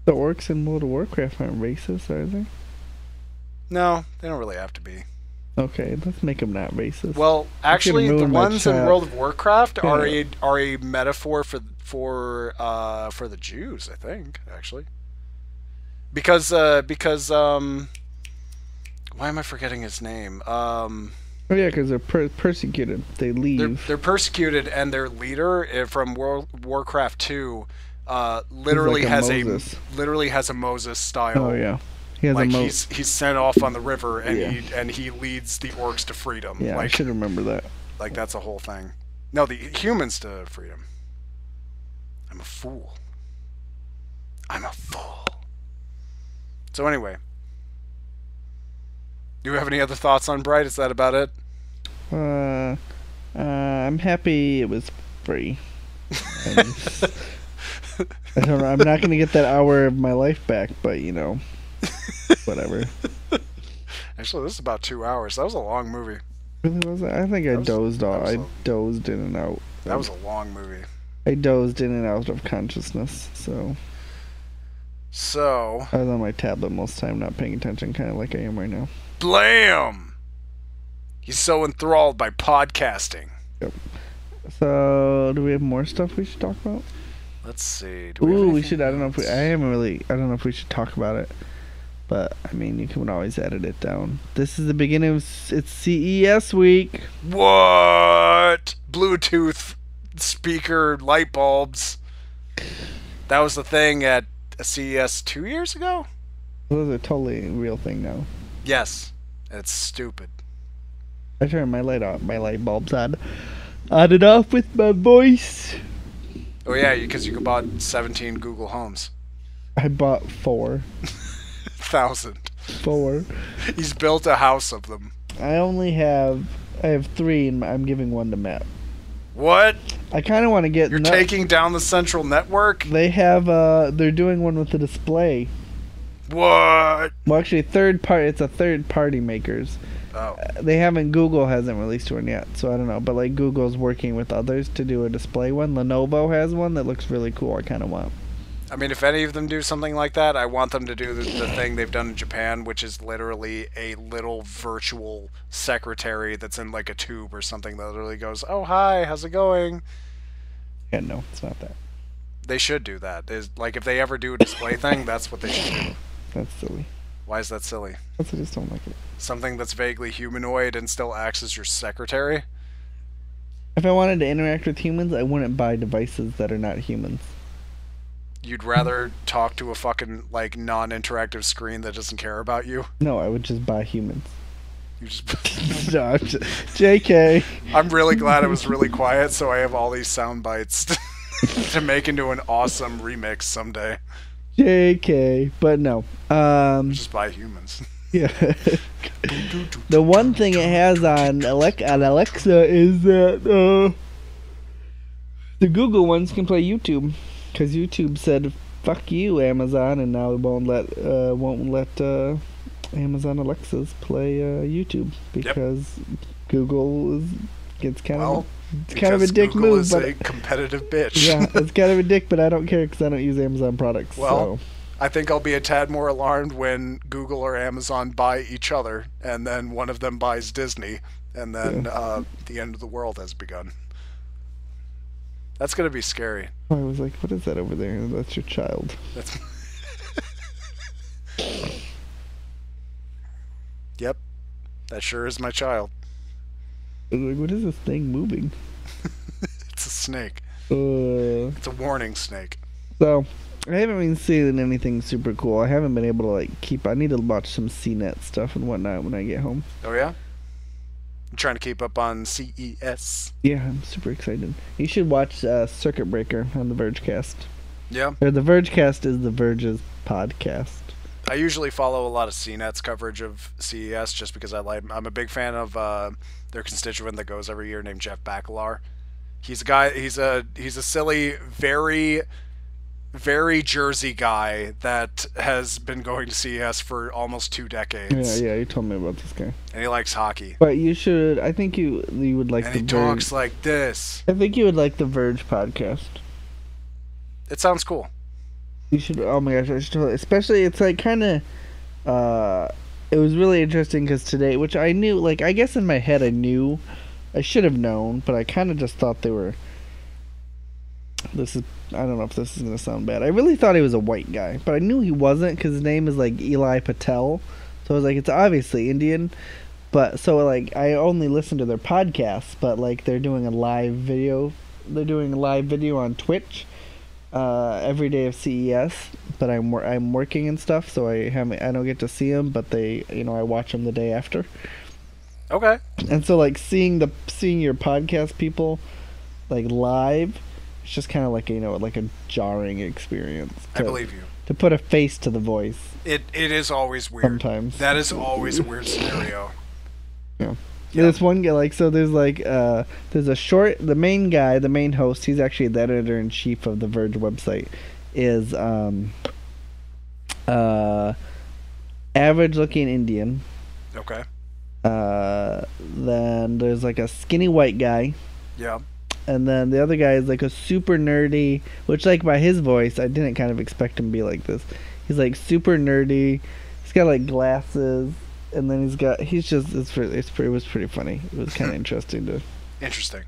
The orcs in World of Warcraft aren't racist, are they? No, they don't really have to be. Okay, let's make them not racist. Well, actually, the ones in World of Warcraft are a metaphor for the Jews, I think, actually. Because why am I forgetting his name? Oh yeah, because they're persecuted. They leave. They're persecuted, and their leader from World Warcraft 2 literally has a Moses style. Oh yeah, he's sent off on the river, and he leads the orcs to freedom. Yeah, I should remember that. Like, that's a whole thing. No, the humans to freedom. I'm a fool. So anyway, do you have any other thoughts on Bright? Is that about it? I'm happy it was free. I don't know. I'm not going to get that hour of my life back, but whatever. Actually, this is about 2 hours. That was a long movie. Really was it? I think I dozed off. I dozed in and out. That was a long movie. I dozed in and out of consciousness, so I was on my tablet most of the time, not paying attention, kind of like I am right now. Blam! He's so enthralled by podcasting. Yep. So, do we have more stuff we should talk about? Let's see. We should. I don't know if I don't know if we should talk about it. But, I mean, you can always edit it down. This is the beginning of... It's CES week. What? Bluetooth speaker light bulbs. That was the thing at CES 2 years ago? Those are totally a real thing now. Yes. It's stupid. I turned my light bulbs on and off with my voice. Oh, yeah, because you bought 17 Google Homes. I bought 4. 1,000. 4. He's built a house of them. I have 3 and I'm giving 1 to Matt. What? I kind of want to get... You're taking down the central network? They have, they're doing one with the display. What? Well, actually, it's a third-party makers. Oh. Google hasn't released one yet, so I don't know. But, like, Google's working with others to do a display one. Lenovo has one that looks really cool. I kind of want. I mean, if any of them do something like that, I want them to do the thing they've done in Japan, which is literally a little virtual secretary that's in, like, a tube or something that literally goes, "Oh, hi, how's it going?" Yeah, no, it's not that. They should do that. Like, if they ever do a display thing, that's what they should do. That's silly. Why is that silly? I just don't like it. Something that's vaguely humanoid and still acts as your secretary? If I wanted to interact with humans, I wouldn't buy devices that are not humans. You'd rather talk to a fucking, like, non-interactive screen that doesn't care about you? No, I would just buy humans. You just... No, JK. I'm really glad it was really quiet, so I have all these sound bites to make into an awesome remix someday. JK. But no. Just buy humans. Yeah. The one thing it has on Alexa is that the Google ones can play YouTube. Because YouTube said, "Fuck you, Amazon," and now it won't let Amazon Alexas play YouTube because Google gets kind of a dick Google move. Is but a competitive bitch. Yeah, it's kind of a dick, but I don't care because I don't use Amazon products. Well, so. I think I'll be a tad more alarmed when Google or Amazon buy each other, and then one of them buys Disney, and then the end of the world has begun. That's going to be scary. I was like, what is that over there? That's your child. That's... Yep. That sure is my child. I was like, what is this thing moving? It's a snake. It's a warning snake. So, I haven't been seeing anything super cool. I haven't been able to, like, I need to watch some CNET stuff and whatnot when I get home. Oh, yeah? I'm trying to keep up on CES. Yeah, I'm super excited. You should watch Circuit Breaker on the Vergecast. Yeah. Or the Vergecast is the Verge's podcast. I usually follow a lot of CNET's coverage of CES just because I'm a big fan of their constituent that goes every year named Jeff Bakalar. He's a guy. He's a silly, very, very Jersey guy that has been going to CES for almost 2 decades. Yeah, you told me about this guy. And he likes hockey. But you should. I think you would like. And the he talks like this. I think you would like the Verge podcast. It sounds cool. You should. Oh my gosh, I should. Especially, it's like kind of. It was really interesting because today, which I knew, like I guess in my head I knew, I should have known, but I kind of just thought they were. I don't know if this is gonna sound bad. I really thought he was a white guy, but I knew he wasn't because his name is like Eli Patel. So I was like, it's obviously Indian. But so like I only listen to their podcasts, but like they're doing a live video. They're doing a live video on Twitch every day of CES. But I'm working and stuff, so I don't get to see them. But I watch them the day after. Okay. And so like seeing your podcast people like live. It's just kind of like like a jarring experience. I believe you. To put a face to the voice. It is always weird. Sometimes. That is always a weird scenario. Yeah. There's one guy so there's like there's a short. The main guy, the main host, he's actually the editor-in-chief of the Verge website. Is average-looking Indian, Okay. Then there's like a skinny white guy. Yeah. And then the other guy is like a super nerdy, which like by his voice, I didn't kind of expect him to be like this. He's like super nerdy. He's got like glasses, and then it was pretty funny. It was kind of interesting. Interesting.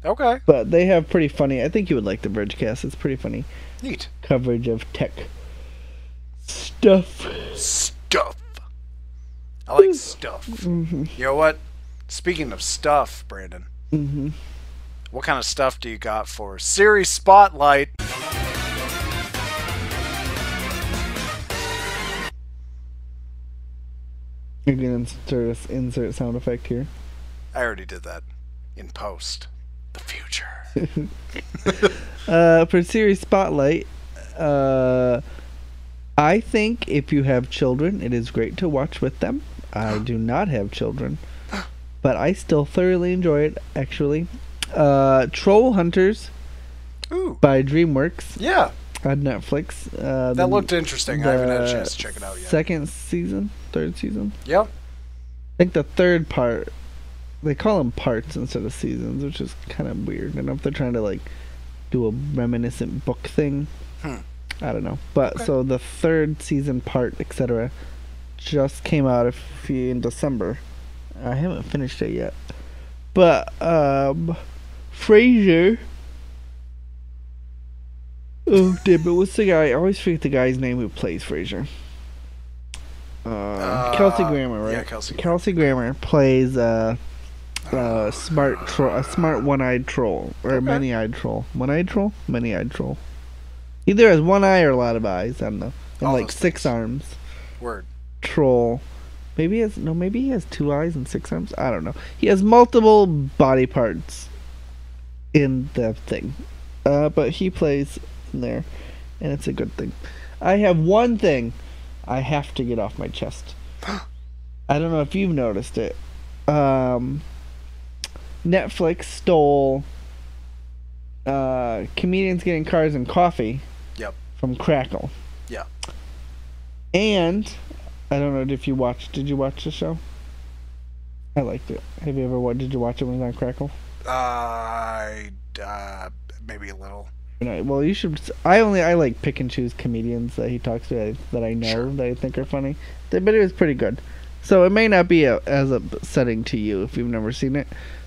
Okay. But they have pretty funny. I think you would like the Vergecast. It's pretty funny. Neat. Coverage of tech stuff. I like stuff. Mm-hmm. You know what? Speaking of stuff, Brandon. Mm-hmm. What kind of stuff do you got for Series Spotlight? You're gonna insert sound effect here. I already did that in post. The future. For Series Spotlight, I think if you have children, it is great to watch with them. I do not have children, but I still thoroughly enjoy it, actually. Troll Hunters by DreamWorks. Yeah. On Netflix. That looked interesting. I haven't had a chance to check it out yet. Third season. Yep. I think the third part, they call them parts instead of seasons, which is kind of weird. I don't know if they're trying to like do a reminiscent book thing. I don't know. But so the third season part, etc., just came out in December. I haven't finished it yet. But Frasier. Oh damn it! What's the guy? I always forget the guy's name who plays Frasier. Kelsey Grammer, right? Yeah, Kelsey. Kelsey Grammer plays a smart one-eyed troll or many-eyed troll. One-eyed troll, many-eyed troll. Either has one eye or a lot of eyes. I don't know. And like 6 arms. Word. Troll. Maybe he has 2 eyes and 6 arms. I don't know. He has multiple body parts in the thing, but he plays in there, and it's a good thing. I have one thing I have to get off my chest. I don't know if you've noticed it. Netflix stole Comedians Getting Cars and Coffee. Yep. From Crackle. Yeah. And I don't know if you watched. Did you watch the show? I liked it. Have you ever watched? Did you watch it when it was on Crackle? Maybe a little. No, well, you should. I like pick and choose comedians that he talks to that I know that I think are funny. But it was pretty good. So it may not be as upsetting to you if you've never seen it,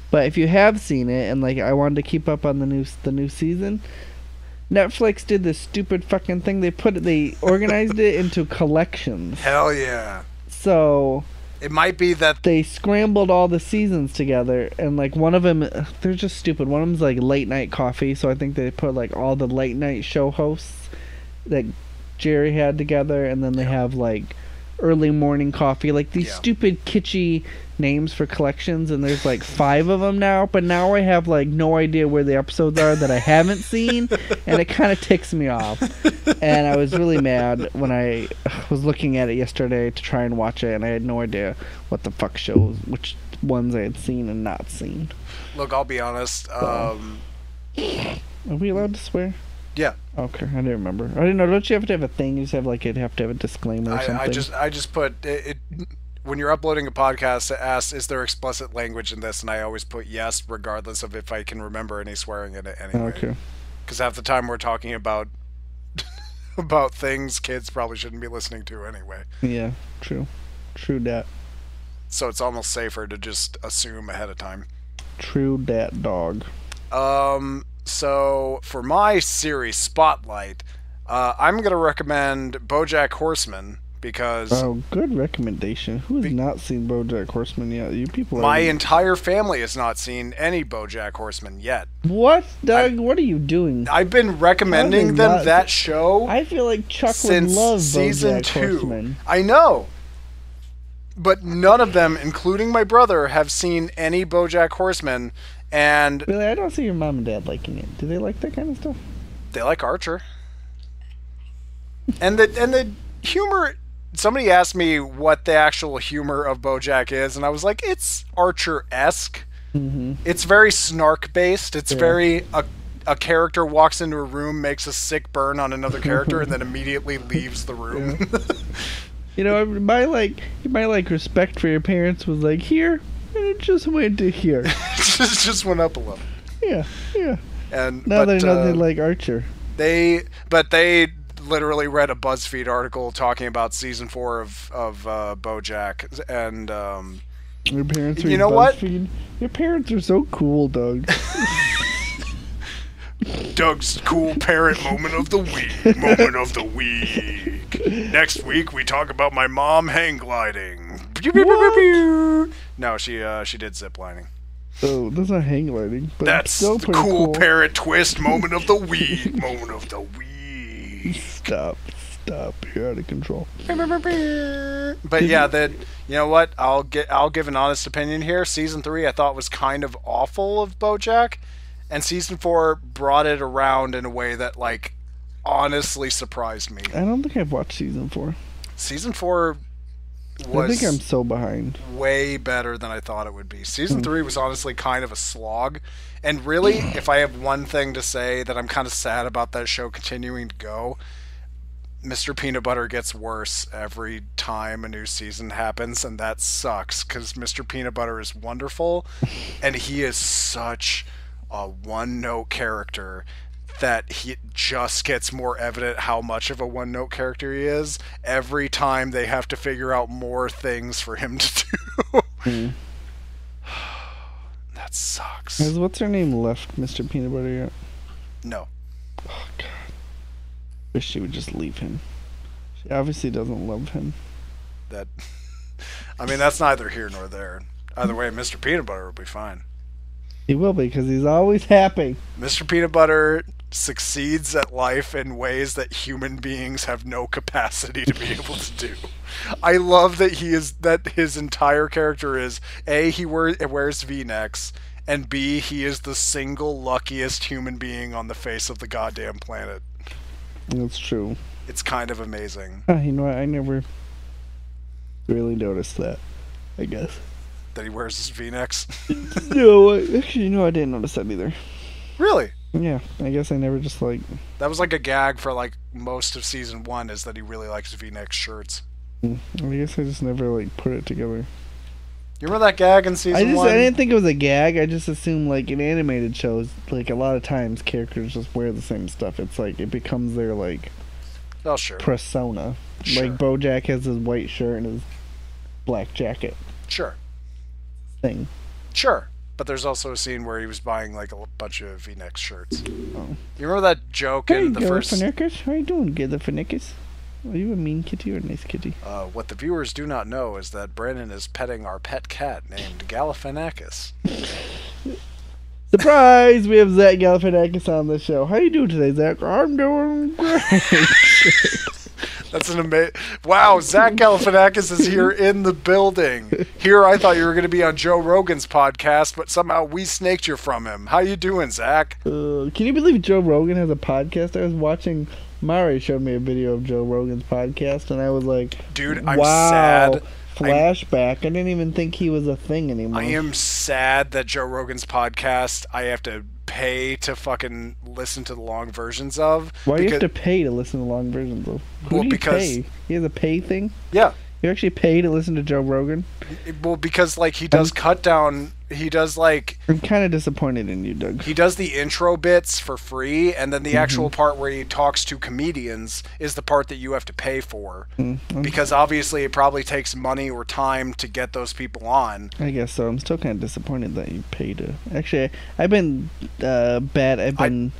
but if you have seen it and like I wanted to keep up on the new season, Netflix did this stupid fucking thing. They organized it into collections. Hell yeah. So it might be that they scrambled all the seasons together, and like one of them, they're just stupid. One of them's like Late Night Coffee, so I think they put like all the late night show hosts that Jerry had together, and then they have like Early Morning Coffee, like these stupid kitschy names for collections, and there's like 5 of them now, but now I have like no idea where the episodes are that I haven't seen, and it kind of ticks me off. And I was really mad when I was looking at it yesterday to try and watch it, and I had no idea what the fuck shows, which ones I had seen and not seen. Look, I'll be honest. Are we allowed to swear? Yeah. Okay, I didn't remember. I didn't know. Don't you have to have a thing? You just have like you'd have to have a disclaimer or something. I just put it when you're uploading a podcast. It asks, "Is there explicit language in this?" And I always put yes, regardless of if I can remember any swearing in it anyway. Okay. Because half the time we're talking about things kids probably shouldn't be listening to anyway. Yeah, true that. So it's almost safer to just assume ahead of time. True dat, dog. So for my series Spotlight, I'm going to recommend BoJack Horseman because... Oh, good recommendation. Who has not seen BoJack Horseman yet? You people My entire family has not seen any BoJack Horseman yet. What, Doug? What are you doing? I've been recommending them that show I feel like Chuck would love season BoJack 2. Horseman. I know. But none of them, including my brother, have seen any BoJack Horseman. And really, I don't see your mom and dad liking it. Do they like that kind of stuff? They like Archer. and the humor. Somebody asked me what the actual humor of BoJack is, and I was like, it's Archer-esque. Mm-hmm. It's very snark-based. It's very a character walks into a room, makes a sick burn on another character, and then immediately leaves the room. You know, my respect for your parents was like here, and it just went to here. just went up a level. Yeah. And now they're nothing like Archer. They literally read a BuzzFeed article talking about season 4 of BoJack, and your parents you know BuzzFeed? What? Your parents are so cool, Doug. Doug's cool parent moment of the week. Moment of the week. Next week we talk about my mom hang gliding. What? No, she did zip lining. Oh, that's not hang gliding. But that's still the cool parent twist moment of the week. Moment of the week. Stop. You're out of control. But yeah, that, you know what? I'll give an honest opinion here. Season 3 I thought was kind of awful of BoJack, and season 4 brought it around in a way that like honestly surprised me. I don't think I've watched season 4. Season 4 was, I think I'm so behind. Way better than I thought it would be. Season 3 was honestly kind of a slog. And really, if I have one thing to say that I'm kind of sad about that show continuing to go, Mr. Peanut Butter gets worse every time a new season happens, and that sucks, because Mr. Peanut Butter is wonderful, and he is such a one-note character that he just gets more evident how much of a one-note character he is every time they have to figure out more things for him to do. That sucks. Has what's her name left Mr. Peanut Butter yet? No. Oh, God. Wish she would just leave him. She obviously doesn't love him. I mean, that's neither here nor there. Either way, Mr. Peanut Butter will be fine. He will be, because he's always happy. Mr. Peanut Butter succeeds at life in ways that human beings have no capacity to be able to do. I love that his entire character is A, he wears V-necks, and B, he is the single luckiest human being on the face of the goddamn planet. That's true. It's kind of amazing. You know what? I never really noticed that, I guess. That he wears his V-necks? No, actually, no, I didn't notice that either. Really? Yeah, I guess I never just like... That was like a gag for like most of season 1, is that he really likes V-neck shirts. I guess I just never like put it together. You remember that gag in season 1? I didn't think it was a gag. I just assumed like in animated shows, like a lot of times characters just wear the same stuff. It's like it becomes their like persona. Sure. Like BoJack has his white shirt and his black jacket. Sure. Thing. Sure. But there's also a scene where he was buying like a bunch of V-neck shirts. Oh. You remember that joke in the first... Hey, Galifianakis. How you doing, Galifianakis? Are you a mean kitty or a nice kitty? What the viewers do not know is that Branden is petting our pet cat named Galifianakis. Surprise! We have Zach Galifianakis on the show. How you doing today, Zach? I'm doing great. That's an amazing... Wow, Zach Galifianakis is here in the building. Here, I thought you were going to be on Joe Rogan's podcast, but somehow we snaked you from him. How you doing, Zach? Can you believe Joe Rogan has a podcast? I was watching... Mari showed me a video of Joe Rogan's podcast, and I was like, dude, I'm sad. Flashback. I didn't even think he was a thing anymore. I am sad that Joe Rogan's podcast, I have to pay to fucking listen to the long versions of. Why do you have to pay to listen to long versions of? Who do you pay? He has a pay thing? Yeah. You actually pay to listen to Joe Rogan? Well, because, like, he does cut down... He does, like... I'm kind of disappointed in you, Doug. He does the intro bits for free, and then the actual part where he talks to comedians is the part that you have to pay for. Because, obviously, it probably takes money or time to get those people on. I guess so. I'm still kind of disappointed that you pay to... Actually, I've been bad.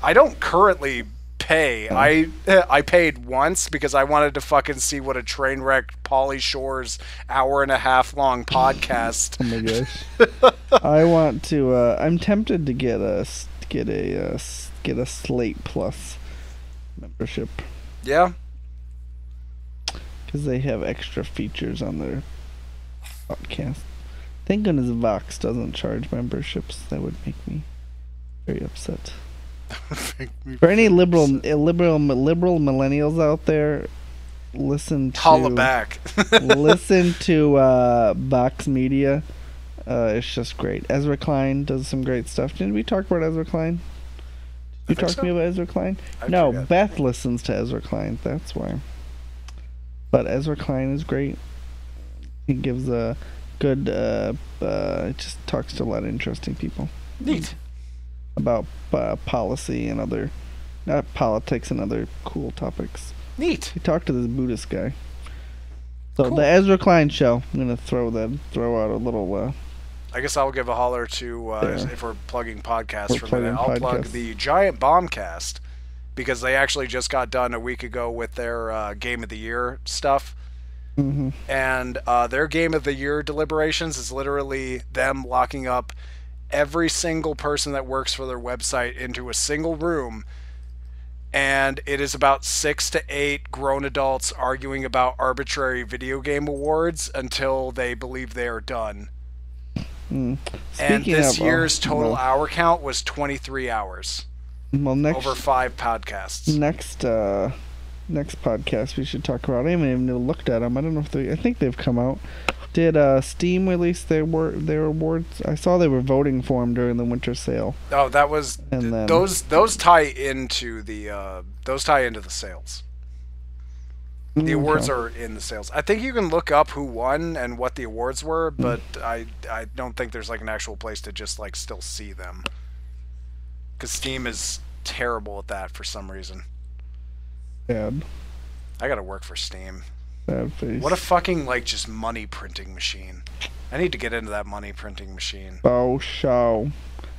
I don't currently... pay. I paid once because I wanted to fucking see what a train wreck Pauly Shore's hour-and-a-half long podcast. Oh my gosh! I want to. I'm tempted to get a Slate Plus membership. Yeah. Because they have extra features on their podcast. Thank goodness Vox doesn't charge memberships. That would make me very upset. For any liberal millennials out there, listen to holla back. Listen to Vox Media. It's just great. Ezra Klein does some great stuff. Didn't we talk about Ezra Klein? Did you talk to me about Ezra Klein? No, forget. Beth listens to Ezra Klein. That's why. But Ezra Klein is great. He gives a good, just talks to a lot of interesting people. Neat. About policy and other, not politics and other cool topics. Neat. He talked to this Buddhist guy. So Cool. the Ezra Klein show. I'm gonna throw out a little. I guess I'll give a holler to if we're plugging podcasts We're for a minute. I'll plugging plug podcasts. the Giant Bombcast because they actually just got done a week ago with their Game of the Year stuff. Mm-hmm. And their Game of the Year deliberations is literally them locking up every single person that works for their website into a single room. And it is about 6 to 8 grown adults arguing about arbitrary video game awards until they believe they are done. And this year's total hour count was 23 hours. Well, over 5 podcasts. Next podcast we should talk about. I haven't even looked at them. I don't know if I think they've come out. Did Steam release their awards? I saw they were voting for them during the winter sale. Oh, that was and then, those tie into the sales. The awards are in the sales. I think you can look up who won and what the awards were, but I don't think there's like an actual place to just like still see them. Because Steam is terrible at that for some reason. Bad. I gotta work for Steam. Bad face. What a fucking like just money printing machine. I need to get into that money printing machine. Oh, show.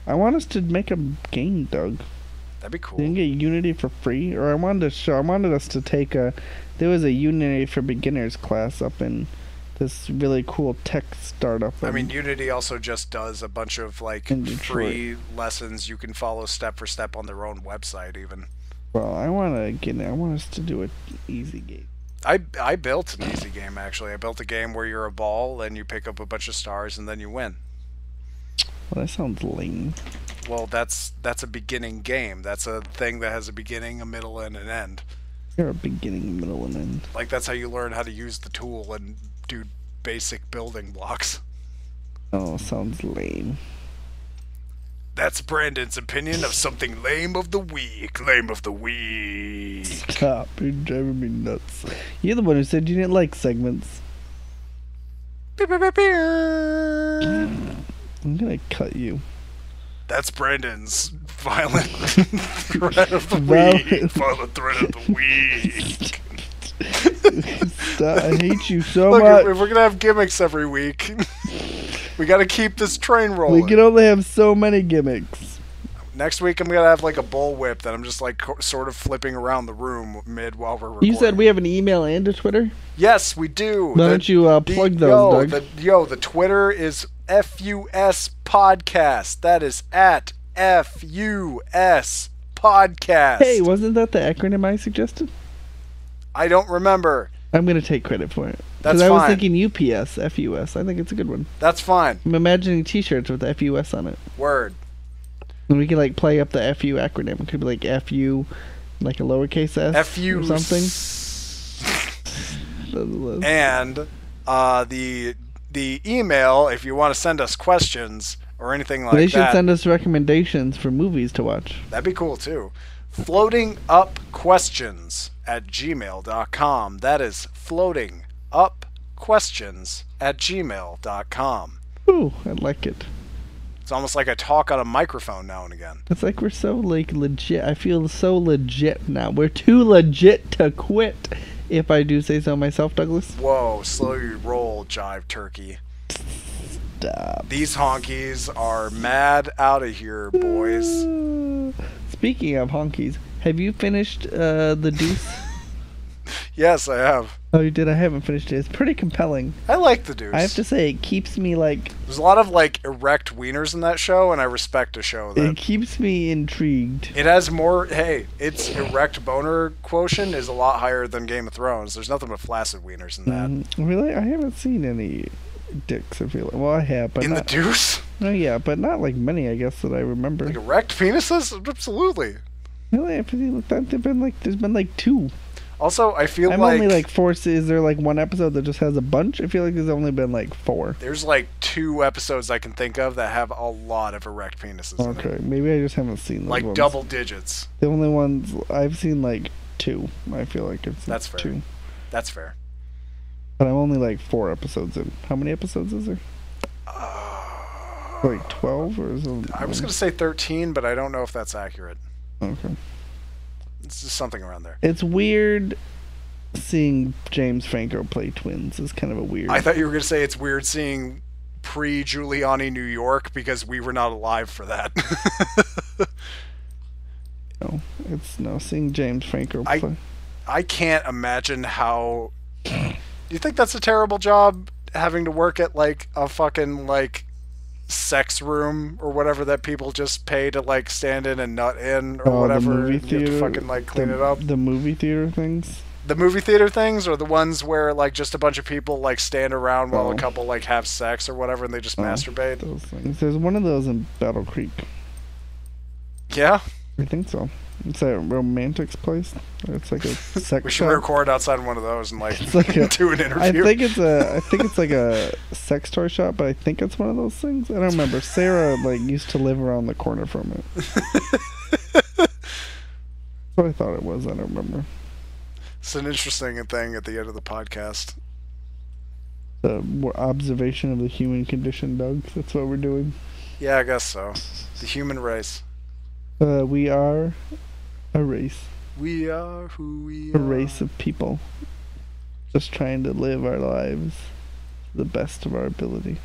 I want us to make a game, Doug. That'd be cool. You can get Unity for free, or I wanted us to take there was a Unity for Beginners class up in this really cool tech startup. I mean, Unity also just does a bunch of like free lessons you can follow step for step on their own website even. Well, I want us to do an easy game. I built an easy game actually. I built a game where you're a ball and you pick up a bunch of stars and then you win. Well, that sounds lame. Well, that's a beginning game. That's a thing that has a beginning, a middle, and an end. You're a beginning, middle, and end. Like that's how you learn how to use the tool and do basic building blocks. Oh, sounds lame. That's Brandon's opinion of something lame of the week. Lame of the week. Stop, you're driving me nuts. You're the one who said you didn't like segments. I'm gonna cut you. That's Brandon's violent threat of the week. Violent threat of the week. Stop, I hate you so Look, much. if we're gonna have gimmicks every week, we gotta keep this train rolling. We can only have so many gimmicks. Next week I'm gonna have like a bullwhip that I'm just like sort of flipping around the room mid while we're recording. You said we have an email and a Twitter? Yes, we do. Why don't you plug those, Doug? The Twitter is FUS Podcast. That is at FUS Podcast. Hey, wasn't that the acronym I suggested? I don't remember. I'm going to take credit for it. That's fine. I was fine. thinking UPS, FUS. I think it's a good one. That's fine. I'm imagining t-shirts with FUS on it. Word. And we can like play up the FU acronym. It could be like FU, like a lowercase s FU or something. And the email, if you want to send us questions or anything like that. They should send us recommendations for movies to watch. That'd be cool too. floatingupquestions@gmail.com. That is floatingupquestions@gmail.com. Ooh, I like it. It's almost like I talk on a microphone now and again. It's like we're so like legit. I feel so legit now. We're too legit to quit, if I do say so myself, Douglas. Whoa, slow your roll, Jive Turkey. Stop. These honkies are mad out of here, boys. Speaking of honkies, have you finished The Deuce? Yes, I have. Oh, you did? I haven't finished it. It's pretty compelling. I like The Deuce. I have to say, it keeps me like... There's a lot of like erect wieners in that show, and I respect a show that... It keeps me intrigued. It has more... Hey, its erect boner quotient is a lot higher than Game of Thrones. There's nothing but flaccid wieners in that. Really? I haven't seen any dicks, I feel like. Well, I have, but in not... The Deuce? Oh, yeah, but not like many, I guess, that I remember. Like erect penises? Absolutely. Really? I feel like there's been like 2. Also, I feel I'm like... only like 4. Is there like one episode that just has a bunch? I feel like there's only been like 4. There's like 2 episodes I can think of that have a lot of erect penises in Okay, it. maybe I just haven't seen those Like ones. double digits. The only ones I've seen like 2. I feel like it's That's fair. 2. That's fair. But I'm only like 4 episodes in. How many episodes is there? Like 12 or is it? I was going to say 13, but I don't know if that's accurate. Okay. It's just something around there. It's weird seeing James Franco play twins. Is kind of a weird. I thought you were going to say it's weird seeing pre-Giuliani New York because we were not alive for that. No, seeing James Franco play. I can't imagine how. Do you think that's a terrible job, having to work at like a fucking like sex room or whatever that people just pay to like stand in and nut in or whatever? The movie and you theater, have to fucking like clean it up. The movie theater things. The movie theater things, or the ones where like just a bunch of people like stand around while a couple like have sex or whatever, and they just masturbate. Those things. There's one of those in Battle Creek. Yeah, I think so. It's a romantics place. It's like a sex. We should record outside one of those and like, like do an interview. I think it's like a sex toy shop, but I think it's one of those things. I don't remember. Sarah like used to live around the corner from it. That's what I thought it was. I don't remember. It's an interesting thing at the end of the podcast. The observation of the human condition, Doug. That's what we're doing. Yeah, I guess so. The human race. We are a race. We are who we are. A race of people. Just trying to live our lives to the best of our ability.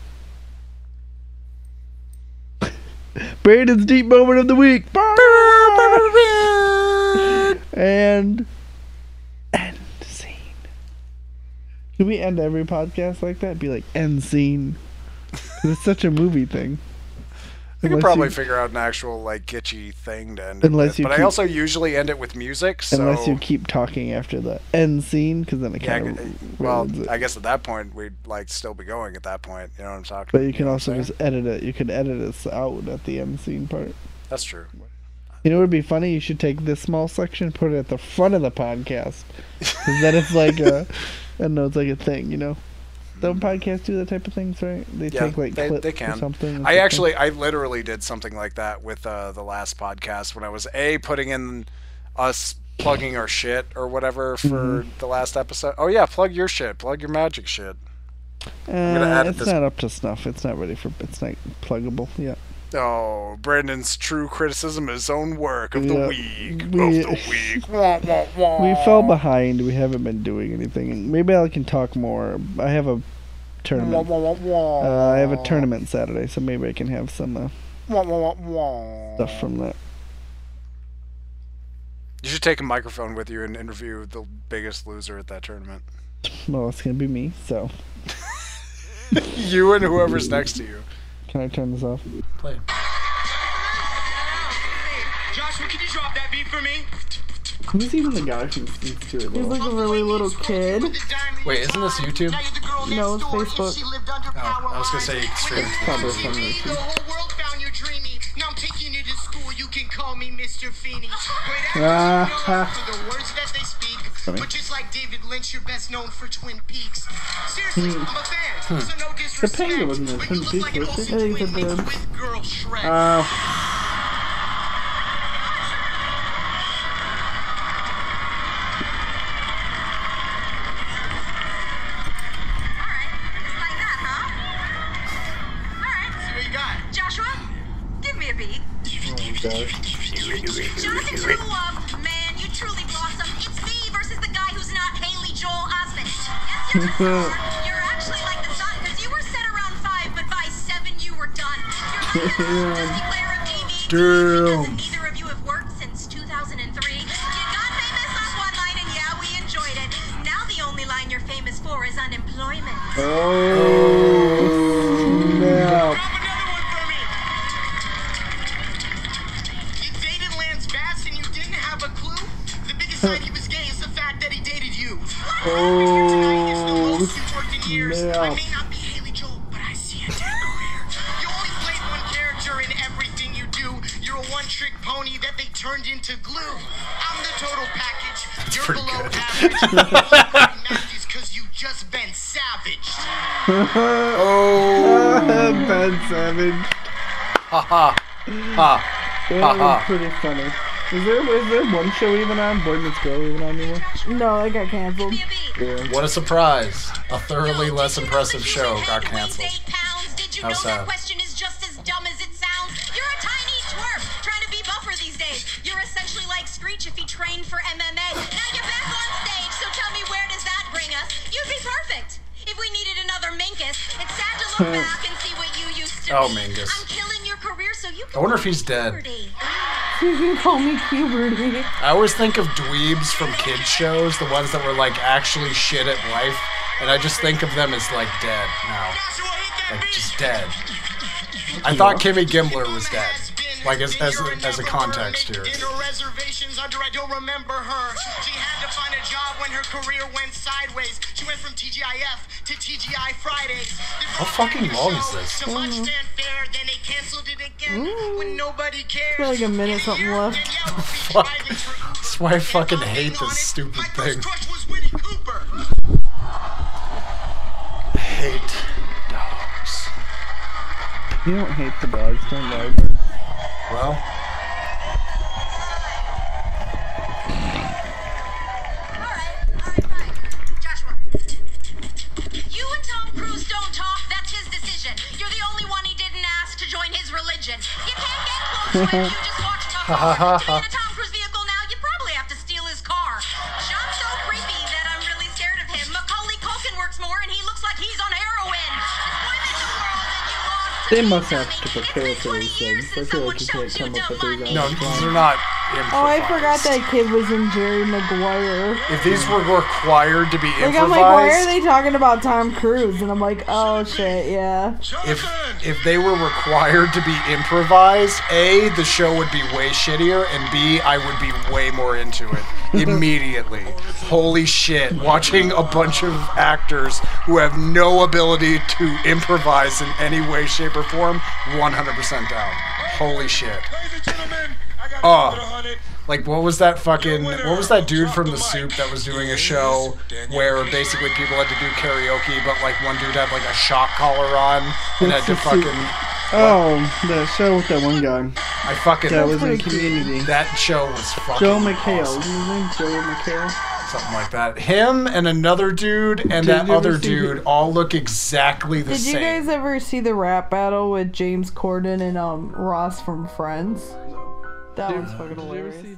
Brandon's deep moment of the week. And end scene. Can we end every podcast like that? Be like, end scene. 'Cause it's such a movie thing. We could probably figure out an actual like kitschy thing to end it with. But I also usually end it with music. So unless you keep talking after the end scene, because then it kind of well, I guess at that point we'd like still be going at that point. You know what I'm talking about? But you can also just edit it. You can edit it out at the end scene part. That's true. You know what would be funny? You should take this small section, put it at the front of the podcast, because then it's like a, I don't know, it's like a thing, you know. Don't podcasts do that type of things, right? They take like clips they can. Or something. I literally did something like that with the last podcast when I was putting in us plugging our shit or whatever for the last episode. Oh yeah, plug your shit, plug your magic shit. I'm gonna edit it's not up to snuff. It's not ready for. It's not pluggable yet. Oh, Brandon's true criticism of his own work of the week. Wah, wah, wah. We fell behind. We haven't been doing anything. Maybe I can talk more. I have a tournament. I have a tournament Saturday, so maybe I can have some stuff from that. You should take a microphone with you and interview the biggest loser at that tournament. Well, it's gonna be me. So. You and whoever's next to you. Can I turn this off? Play it. Joshua, can you drop that beat for me? Who's even the guy who speaks to it? He's like a really little kid. Wait, isn't this YouTube? No, it's Facebook. Oh, I was gonna say stream. Probably from YouTube. The whole world found you dreamy. Now I'm taking you to school. You can call me Mr. Feeney. For the words that they speak. But just like David Lynch, you're best known for Twin Peaks. Seriously, I'm a fan. So no disrespect. Topanga wasn't in Twin Peaks, was she? I think it did. With girl Shrek. Jonathan grew up, man, you truly blossomed. It's me versus the guy who's not Haley Joel Osment. Yes, you're actually like the sun, because you were set around 5, but by 7 you were done. You're like the player of AV. Neither of you have worked since 2003. You got famous on one line, and yeah, we enjoyed it. Now the only line you're famous for is unemployment. No. He was gay is the fact that he dated you. Oh, I may not be Haley Joel, but I see a dead career. You only played one character in everything you do. You're a one-trick pony that they turned into glue. I'm the total package. That's You're pretty below good. average. Matches because you just been savaged. Ben Savage. Ha ha. Ha. That was pretty funny. Is there one show even on? Boy Meets Girl even on anymore? No, it got canceled. Yeah. What a surprise. A thoroughly less impressive show got canceled. How sad. Question is just as dumb as it sounds. You're a tiny twerp trying to be buffer these days. You're essentially like Screech if he trained for MMA. Now you're back on stage, so tell me where does that bring us? You'd be perfect. If we needed another Minkus, it's sad to look back and see what you used to Oh, be. Minkus. I'm killing your career so you can I wonder if he's dead. puberty. You can call me puberty. I always think of dweebs from kids shows, the ones that were like actually shit at life, and I just think of them as like dead now. Like just dead. I thought Kimmy Gimbler was dead. Like as a context here. In her reservations under I don't remember her. She had to find a job when her career went sideways. She went from TGIF to TGI Fridays. How fucking long is this? To lunch stand fair, then they canceled it again when nobody cares. Like a minute something left. Fuck. That's why I fucking hate this stupid thing. I hate dogs. You don't hate the dogs, don't lie, bro. Well, Alright, fine. Joshua. You and Tom Cruise don't talk, that's his decision. You're the only one he didn't ask to join his religion. You can't get close to him, you just watch Tom Cruise. To be in a Tom Cruise vehicle now, you probably have to steal his car. Sean's so creepy that I'm really scared of him. Macaulay Culkin works more and he looks like he's on heroin. Deployment to world and you lost. They must have to prepare for these things. I feel like you can't come up with these no, on the these fly. are not Oh, I forgot improvised. that kid was in Jerry Maguire. If these were required to be Like, I'm like, why are improvised, they talking about Tom Cruise? And I'm like, oh shit, yeah. if they were required to be improvised, A, the show would be way shittier, and B, I would be way more into it immediately. Holy shit, watching a bunch of actors who have no ability to improvise in any way, shape, or form, 100% down. Holy shit. Like what was that dude from The Soup that was doing a show where basically people had to do karaoke, but like one dude had like a shock collar on and had to fucking... Oh, the show with that one guy. I fucking... That was in Community. That show was fucking Joe McHale. awesome. Isn't his name Joe McHale? Something like that. Him and another dude and Did that you ever other see dude all look exactly the Did same. you guys ever see the rap battle with James Corden and Ross from Friends? That was fucking hilarious.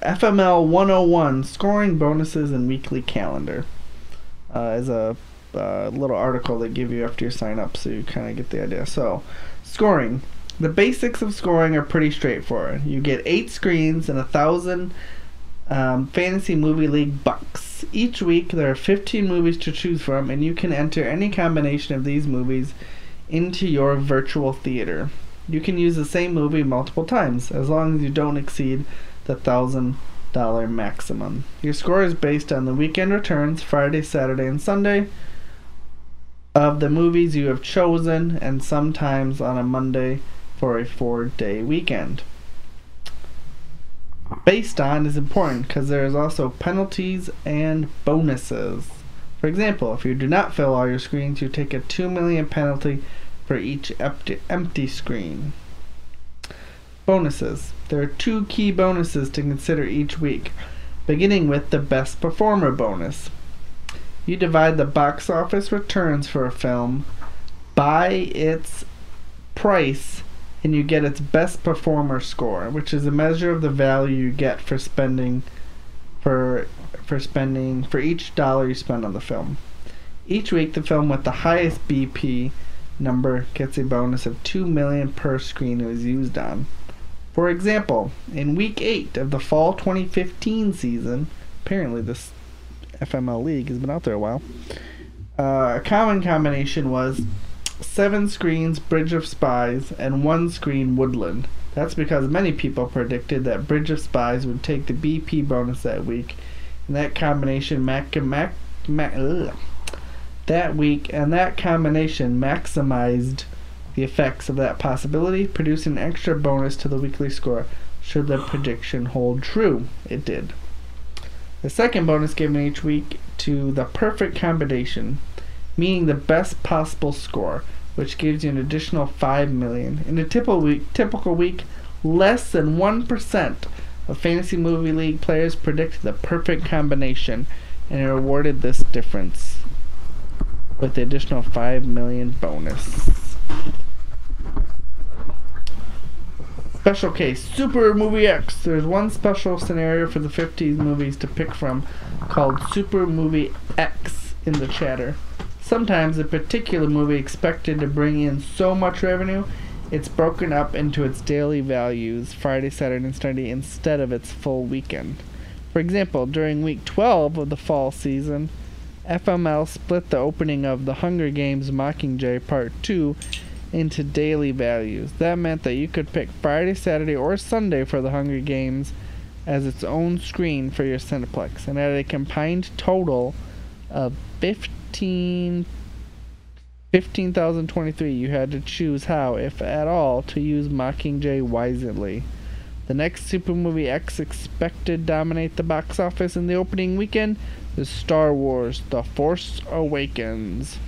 FML 101 scoring bonuses and weekly calendar is a little article they give you after you sign up, so you kind of get the idea. So, scoring. The basics of scoring are pretty straightforward. You get 8 screens and 1,000 Fantasy Movie League bucks. Each week there are 15 movies to choose from, and you can enter any combination of these movies into your virtual theater. You can use the same movie multiple times, as long as you don't exceed the $1,000 maximum. Your score is based on the weekend returns, Friday, Saturday, and Sunday, of the movies you have chosen, and sometimes on a Monday for a 4-day weekend. Based on is important because there is also penalties and bonuses. For example, if you do not fill all your screens, you take a 2 million penalty for each empty screen. Bonuses. There are 2 key bonuses to consider each week, beginning with the Best Performer bonus. You divide the box office returns for a film by its price, and you get its Best Performer score, which is a measure of the value you get for spending for each dollar you spend on the film. Each week, the film with the highest BP number gets a bonus of 2 million per screen it was used on. For example, in week 8 of the fall 2015 season, apparently this FML League has been out there a while, a common combination was 7 screens Bridge of Spies and 1 screen Woodland. That's because many people predicted that Bridge of Spies would take the BP bonus that week, and that combination maximized the effects of that possibility, producing an extra bonus to the weekly score should the prediction hold true. It did. The second bonus given each week to the perfect combination, meaning the best possible score, which gives you an additional 5 million. In a typical week, less than 1% of Fantasy Movie League players predict the perfect combination and are awarded this difference with the additional 5 million bonus. Special case, Super Movie X. There's one special scenario for the 50s movies to pick from called Super Movie X in the chatter. Sometimes a particular movie expected to bring in so much revenue, it's broken up into its daily values, Friday, Saturday, and Sunday, instead of its full weekend. For example, during week 12 of the fall season, FML split the opening of The Hunger Games Mockingjay Part 2 into daily values. That meant that you could pick Friday, Saturday, or Sunday for The Hunger Games as its own screen for your Cineplex, and at a combined total of 15,023, you had to choose how, if at all, to use Mockingjay wisely. The next Super Movie X expected to dominate the box office in the opening weekend is Star Wars: The Force Awakens.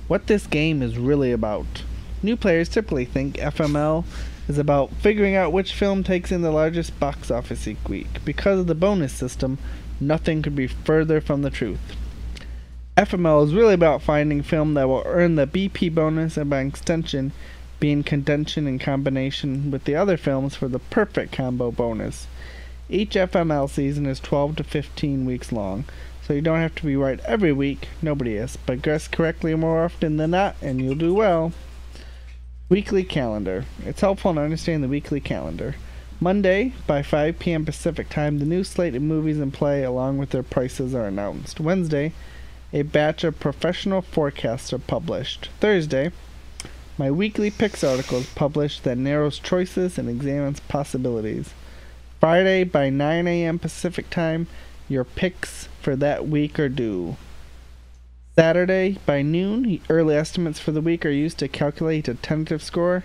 What this game is really about. New players typically think FML is about figuring out which film takes in the largest box office each week. Because of the bonus system, nothing could be further from the truth. FML is really about finding film that will earn the BP bonus and by extension be in contention in combination with the other films for the perfect combo bonus. Each FML season is 12 to 15 weeks long, so you don't have to be right every week, nobody is, but guess correctly more often than not and you'll do well. Weekly calendar. It's helpful to understand the weekly calendar. Monday, by 5 p.m. Pacific time, the new slate of movies in play along with their prices are announced. Wednesday, a batch of professional forecasts are published. Thursday, my weekly picks article is published that narrows choices and examines possibilities. Friday, by 9 a.m. Pacific time, your picks for that week are due. Saturday, by noon, early estimates for the week are used to calculate a tentative score.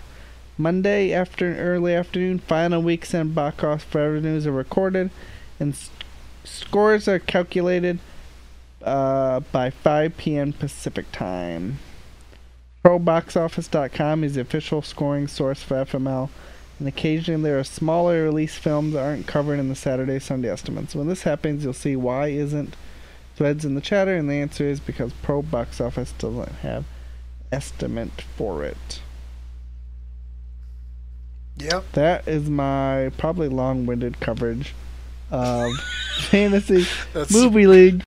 Monday, early afternoon, final week's end box office revenues are recorded, and scores are calculated by 5 p.m. Pacific time. ProBoxOffice.com is the official scoring source for FML, and occasionally there are smaller release films that aren't covered in the Saturday Sunday estimates. When this happens, you'll see why isn't threads in the chatter, and the answer is because ProBoxOffice doesn't have estimate for it. Yep. That is my probably long-winded coverage of Fantasy Movie League.